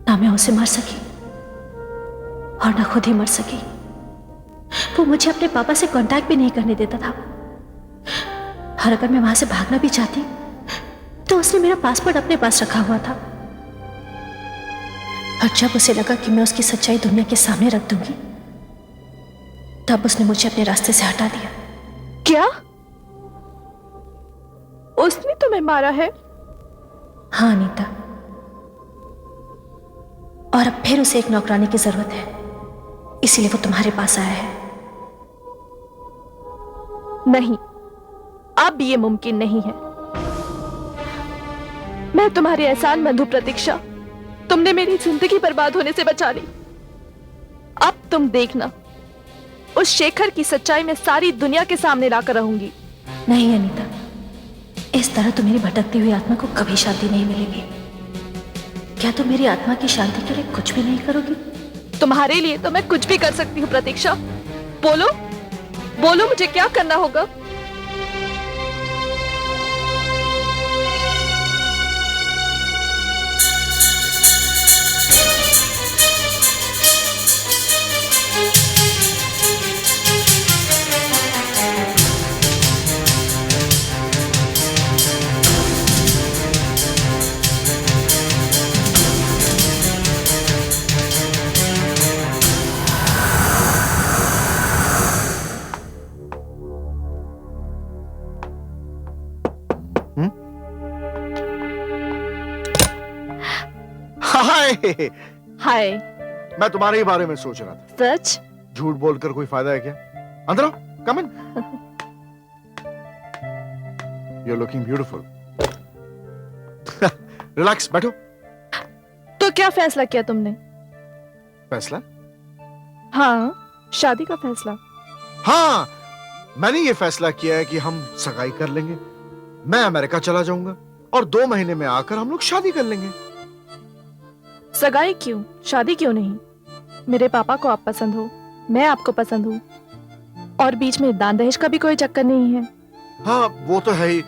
ना मैं उसे मार सकी और ना खुद ही मर सकी। वो मुझे अपने पापा से कांटेक्ट भी नहीं करने देता था। और अगर मैं वहां से भागना भी चाहती तो उसने मेरा पासपोर्ट अपने पास रखा हुआ था। और जब उसे लगा कि मैं उसकी सच्चाई दुनिया के सामने रख दूंगी, तब उसने मुझे अपने रास्ते से हटा दिया। क्या? उसने तुम्हें मारा है? हाँ अनीता, और अब फिर उसे एक नौकरानी की जरूरत है, इसीलिए वो तुम्हारे पास आया है। नहीं, अब ये मुमकिन नहीं है। मैं तुम्हारी एहसानमंद हूं प्रतीक्षा, तुमने मेरी जिंदगी बर्बाद होने से बचा ली। अब तुम देखना, उस शेखर की सच्चाई में सारी दुनिया के सामने लाकर रहूंगी। नहीं अनीता, इस तरह तो मेरी भटकती हुई आत्मा को कभी शांति नहीं मिलेगी। क्या तुम मेरी आत्मा की शांति के लिए कुछ भी नहीं करोगी? तुम्हारे लिए तो मैं कुछ भी कर सकती हूँ प्रतीक्षा। बोलो बोलो, मुझे क्या करना होगा? हाय, हाय। मैं तुम्हारे ही बारे में सोच रहा था। सच? झूठ बोलकर कोई फायदा है क्या? अंदर आओ, come in. You are looking beautiful. Relax, बैठो। तो क्या फैसला किया तुमने? फैसला? हाँ, शादी का फैसला। हाँ, मैंने ये फैसला किया है कि हम सगाई कर लेंगे। मैं अमेरिका चला जाऊंगा और 2 महीने में आकर हम लोग शादी कर लेंगे। सगाई क्यों, शादी क्यों नहीं? मेरे पापा को आप पसंद हो, मैं आपको पसंद हूँ, और बीच में दान दहेज का भी कोई चक्कर नहीं है। हाँ, वो तो है ही,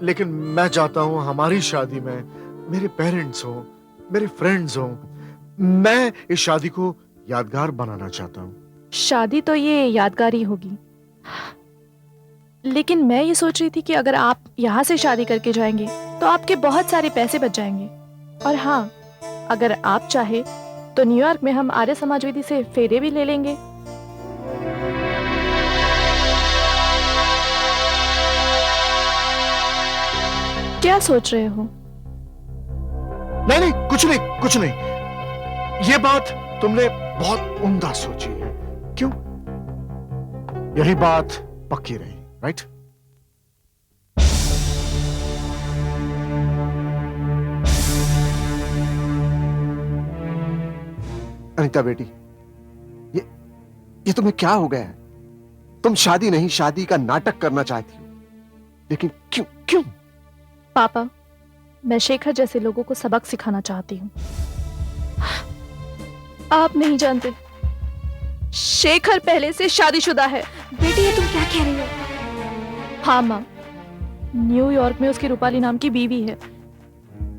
लेकिन मैं चाहता हूँ हमारी शादी में मेरे पेरेंट्स हो, मेरे फ्रेंड्स हो। मैं इस शादी को यादगार बनाना चाहता हूँ। शादी तो ये यादगार ही होगी, लेकिन मैं ये सोच रही थी कि अगर आप यहाँ से शादी करके जाएंगे तो आपके बहुत सारे पैसे बच जाएंगे। और हाँ, अगर आप चाहे तो न्यूयॉर्क में हम आर्य समाजवादी से फेरे भी ले लेंगे। क्या सोच रहे हो? नहीं नहीं, कुछ नहीं, कुछ नहीं। ये बात तुमने बहुत उम्दा सोची है। क्यों? यही बात पक्की रही, राइट? अनीता बेटी, ये तुम्हें क्या हो गया है? तुम शादी नहीं, शादी का नाटक करना चाहती हो, लेकिन क्यों क्यों? पापा, मैं शेखर जैसे लोगों को सबक सिखाना चाहती हूँ। आप नहीं जानते, शेखर पहले से शादीशुदा है। बेटी ये तुम क्या कह रही हो? हाँ माँ, न्यूयॉर्क में उसकी रूपाली नाम की बीवी है।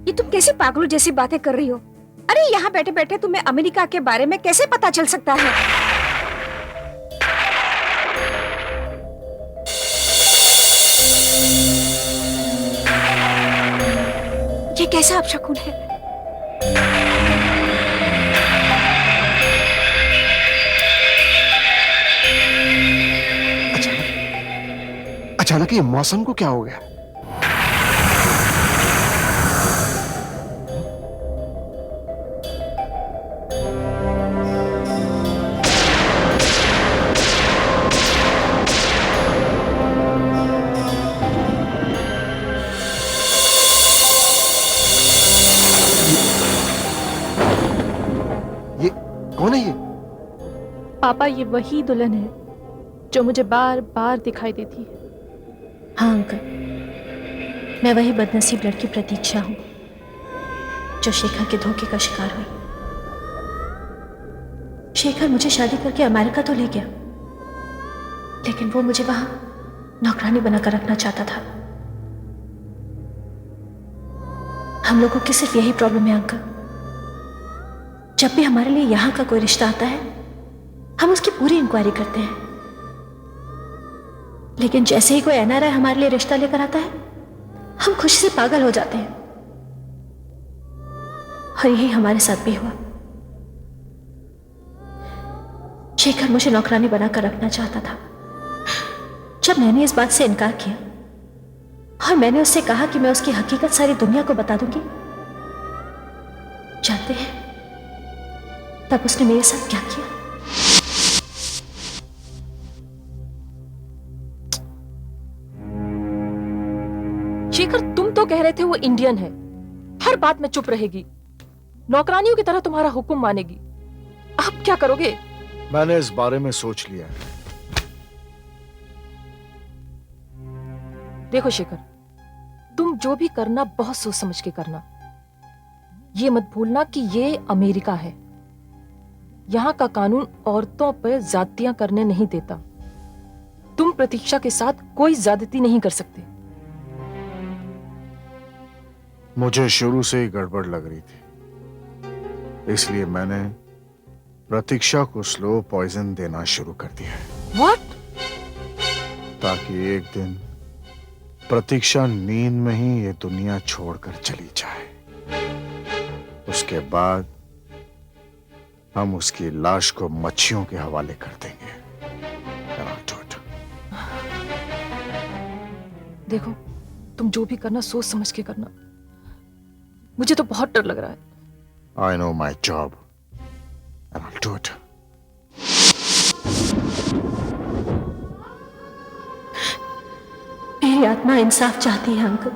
ये तुम कैसे पागलों जैसी बातें कर रही हो? अरे यहाँ बैठे बैठे तुम्हें अमेरिका के बारे में कैसे पता चल सकता है? ये कैसा अपशकुन है? अचानक ये मौसम को क्या हो गया? कौन है ये? पापा, ये वही दुल्हन है जो मुझे बार बार दिखाई देती है। हाँ अंकल, मैं वही बदनसीब लड़की प्रतीक्षा हूं जो शेखर के धोखे का शिकार हुई। शेखर मुझे शादी करके अमेरिका तो ले गया, लेकिन वो मुझे वहां नौकरानी बनाकर रखना चाहता था। हम लोगों की सिर्फ यही प्रॉब्लम है अंकल, जब भी हमारे लिए यहाँ का कोई रिश्ता आता है हम उसकी पूरी इंक्वायरी करते हैं, लेकिन जैसे ही कोई एनआरआई हमारे लिए रिश्ता लेकर आता है, हम खुशी से पागल हो जाते हैं। और यही हमारे साथ भी हुआ। शेखर मुझे नौकरानी बनाकर रखना चाहता था। जब मैंने इस बात से इनकार किया और मैंने उससे कहा कि मैं उसकी हकीकत सारी दुनिया को बता दूंगी, जानते हैं तब उसने मेरे साथ क्या किया? शेखर, तुम तो कह रहे थे वो इंडियन है, हर बात में चुप रहेगी, नौकरानियों की तरह तुम्हारा हुक्म मानेगी। अब क्या करोगे? मैंने इस बारे में सोच लिया है। देखो शेखर, तुम जो भी करना बहुत सोच समझ के करना। ये मत भूलना कि ये अमेरिका है। यहाँ का कानून औरतों पर ज्यादतियां करने नहीं देता। तुम प्रतीक्षा के साथ कोई ज्यादती नहीं कर सकते। मुझे शुरू से ही गड़बड़ लग रही थी, इसलिए मैंने प्रतीक्षा को स्लो पॉइजन देना शुरू कर दिया है। व्हाट? ताकि एक दिन प्रतीक्षा नींद में ही ये दुनिया छोड़कर चली जाए। उसके बाद हम उसकी लाश को मच्छियों के हवाले कर देंगे। देखो, तुम जो भी करना सोच समझ के करना। मुझे तो बहुत डर लग रहा है। I know my job and I'll do it. मेरी आत्मा इंसाफ चाहती है अंकल।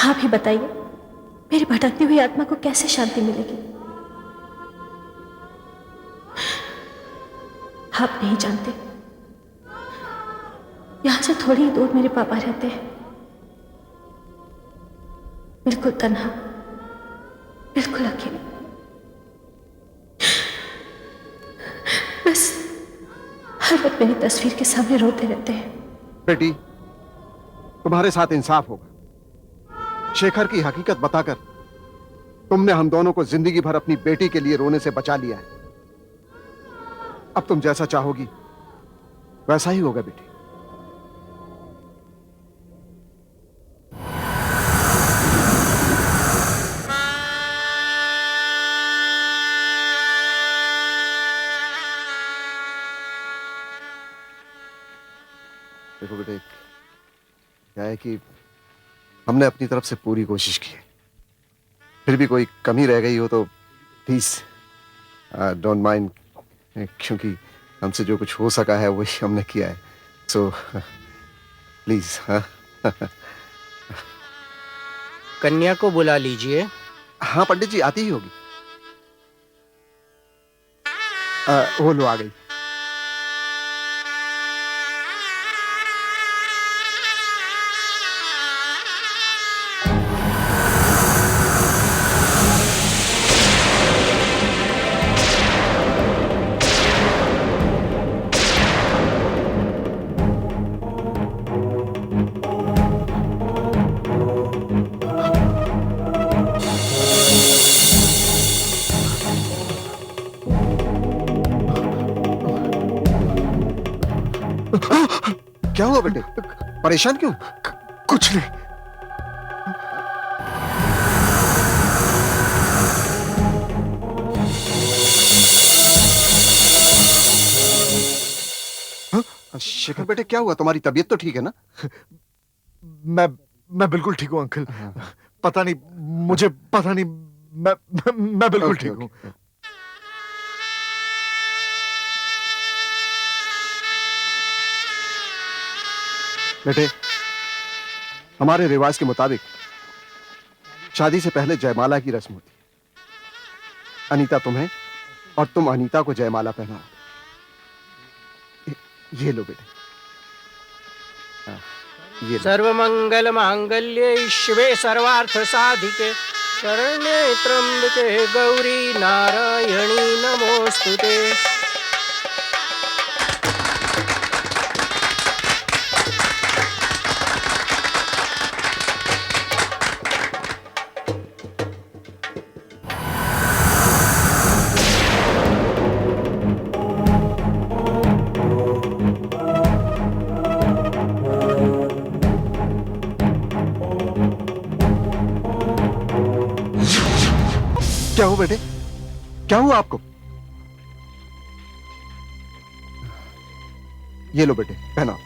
आप ही बताइए, मेरी भटकती हुई आत्मा को कैसे शांति मिलेगी? आप नहीं जानते, यहां से थोड़ी ही दूर मेरे पापा रहते हैं, बिल्कुल तन्हा, बिल्कुल अकेले। बस हर वक्त मेरी तस्वीर के सामने रोते रहते हैं। बेटी, तुम्हारे साथ इंसाफ होगा। शेखर की हकीकत बताकर तुमने हम दोनों को जिंदगी भर अपनी बेटी के लिए रोने से बचा लिया है। अब तुम जैसा चाहोगी वैसा ही होगा बेटी। देखो बेटे, क्या है कि हमने अपनी तरफ से पूरी कोशिश की है। फिर भी कोई कमी रह गई हो तो प्लीज डोंट माइंड, क्योंकि हमसे जो कुछ हो सका है वही हमने किया है। So please. कन्या को बुला लीजिए। हाँ पंडित जी, आती ही होगी। वो लो आ गई। क्या हुआ बेटे, परेशान क्यों? कुछ नहीं। शेखर बेटे, क्या हुआ? तुम्हारी तबीयत तो ठीक है ना? मैं बिल्कुल ठीक हूँ अंकल। पता नहीं, मुझे पता नहीं, मैं बिल्कुल ठीक हूँ। बेटे, हमारे रिवाज के मुताबिक शादी से पहले जयमाला की रस्म होती है। अनीता तुम्हें और तुम अनीता को जयमाला पहनाओ। ये लो बेटे। ये लो। सर्वमंगल मांगल्ये शिवे सर्वार्थ साधिके शरण्ये त्र्यंबके गौरी नारायणी नमोस्तुते। क्या हुआ बेटे? क्या हुआ आपको? ये लो बेटे, पहनाओ।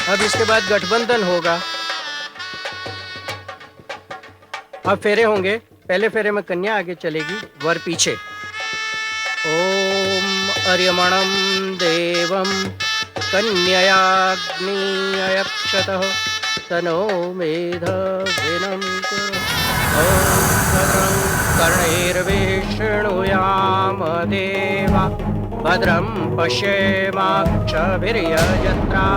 अब इसके बाद गठबंधन होगा। अब फेरे होंगे। पहले फेरे में कन्या आगे चलेगी, वर पीछे। ओम अर्यमणं देवं कन्ययाग्नियक्षतः तनो मेधविनं कुरु। ओम भद्रं कर्णैर्विष्णुयाम देवा भद्रं पश्येमाक्षभिर्यजत्रा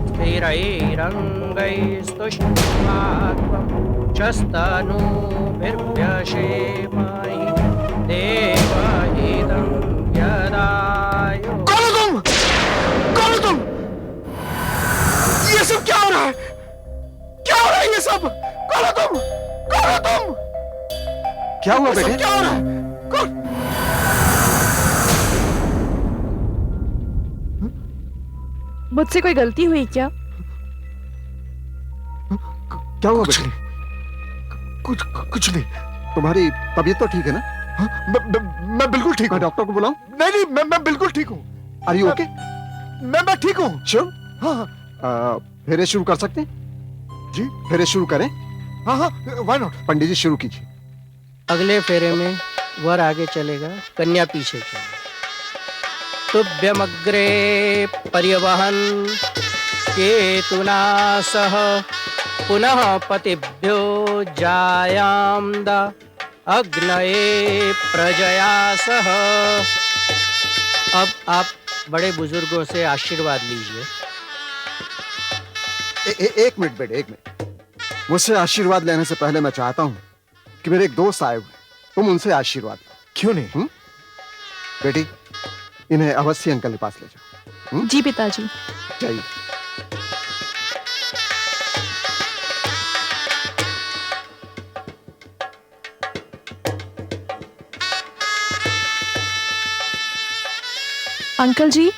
स्थिरैरङ्गैस्तुष्टुवात्वं शस्तनूभिर्व्यशेमाहि देवहितं यदायु। कौन हो तुम? ये सब क्या हो रहा है? क्या हो रहा है ये सब? कौन हो तुम? कौन हो तुम? क्या हुआ ये सब बेटे? क्या हो रहा है? कौन? मुझसे कोई गलती हुई क्या? क्या हुआ बेटे? कुछ नहीं। तुम्हारी तबीयत तो ठीक है ना? मैं बिल्कुल ठीक मैं हूँ। डॉक्टर को बुलाऊं? नहीं, मैं बिल्कुल ठीक हूँ। Are you okay? मैं ठीक हूँ। श्योर? हाँ फेरे शुरू कर सकते हैं? जी। फेरे शुरू करें? हाँ, व्हाई नॉट? पंडित जी शुरू कीजिए। अगले फेरे में वर आगे चलेगा, कन्या पीछे चलेगी। तुभ्यमग्रे पर्यवहन केतुना सह पुनः पतिभ्यो जायाम द अग्नये प्रजया सह। अब आप बड़े बुजुर्गों से आशीर्वाद लीजिए। एक मिनट बेटे, एक मिनट। मुझसे आशीर्वाद लेने से पहले मैं चाहता हूं कि मेरे एक दोस्त आए हुए, तुम उनसे आशीर्वाद लो। क्यों नहीं? बेटी, इन्हें अवश्य अंकल के पास ले जाओ। जी पिताजी। चाहिए। अंकल जी,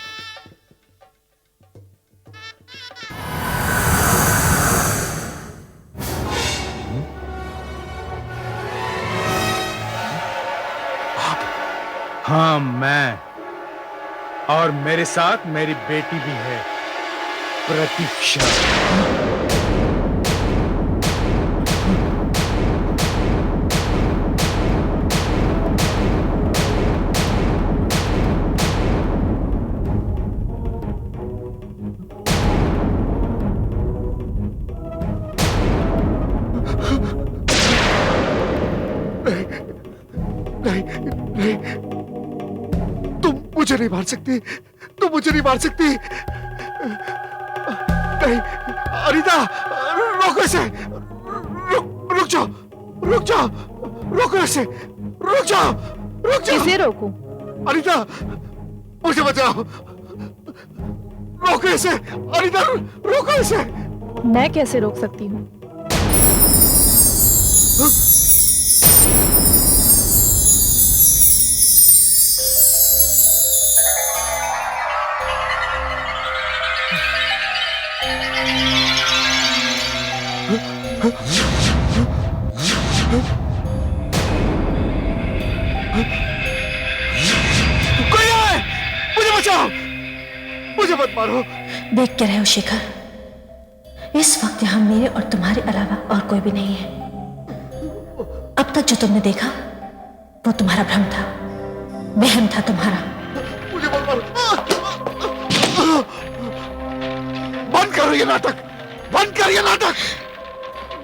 हाँ, मैं। और मेरे साथ मेरी बेटी भी है, प्रतीक्षा। नहीं, तुम मुझे नहीं मार सकती। तुम मुझे नहीं मार सकती। नहीं, अनीता, रोको इसे। रुक जाओ, रुक जाओ, रोको इसे। रुक जाओ, रुक जाओ। किसे रोकूं? अनीता, मुझे बचाओ। रोको इसे। अनीता, रोको इसे। मैं कैसे रोक सकती हूँ? कोई है? मुझे बचाओ। मुझे मत मारो। देख क्या रहे हो शेखर, इस वक्त यहाँ मेरे और तुम्हारे अलावा और कोई भी नहीं है। अब तक जो तुमने देखा वो तुम्हारा भ्रम था, वहम था तुम्हारा। मुझे मत मारो। बंद करो ये नाटक। बंद कर ये नाटक।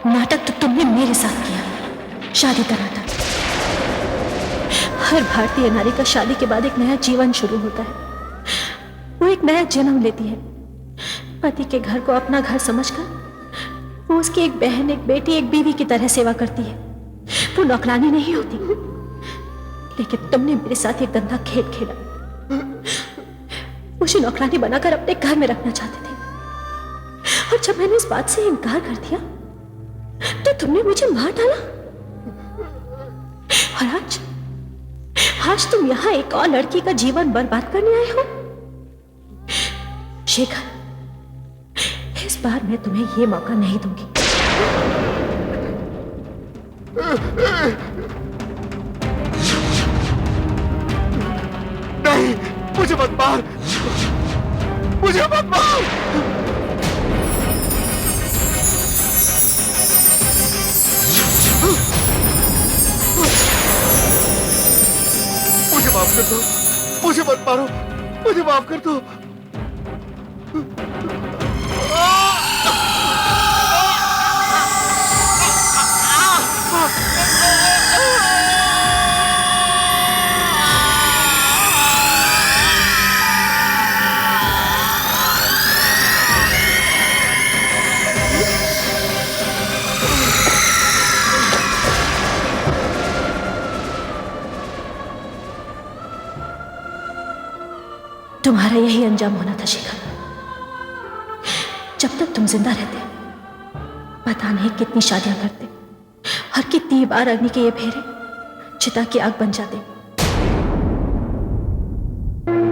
नाटक तो तुमने मेरे साथ किया, शादी का नाटक। हर भारतीय नारी का शादी के बाद एक नया जीवन शुरू होता है। वो एक नया जन्म लेती है। पति के घर को अपना घर समझकर वो उसकी एक बहन, एक बेटी, एक बीवी की तरह सेवा करती है। वो नौकरानी नहीं होती। लेकिन तुमने मेरे साथ एक गंदा खेल खेला। मुझे नौकरानी बनाकर अपने घर में रखना चाहते थे, और जब मैंने इस बात से इनकार कर दिया तो तुमने मुझे मार डाला। और आज तुम यहाँ एक और लड़की का जीवन बर्बाद करने आए हो? शेखर, इस बार मैं तुम्हें ये मौका नहीं दूंगी। नहीं, मुझे मत मार, मुझे मत मार। मुझे माफ कर दो, मुझे मत मारो, मुझे माफ कर दो। तुम्हारा यही अंजाम होना था शेखर। जब तक तुम जिंदा रहते, पता नहीं कितनी शादियां करते और कितनी बार अग्नि के ये फेरे चिता की आग बन जाते।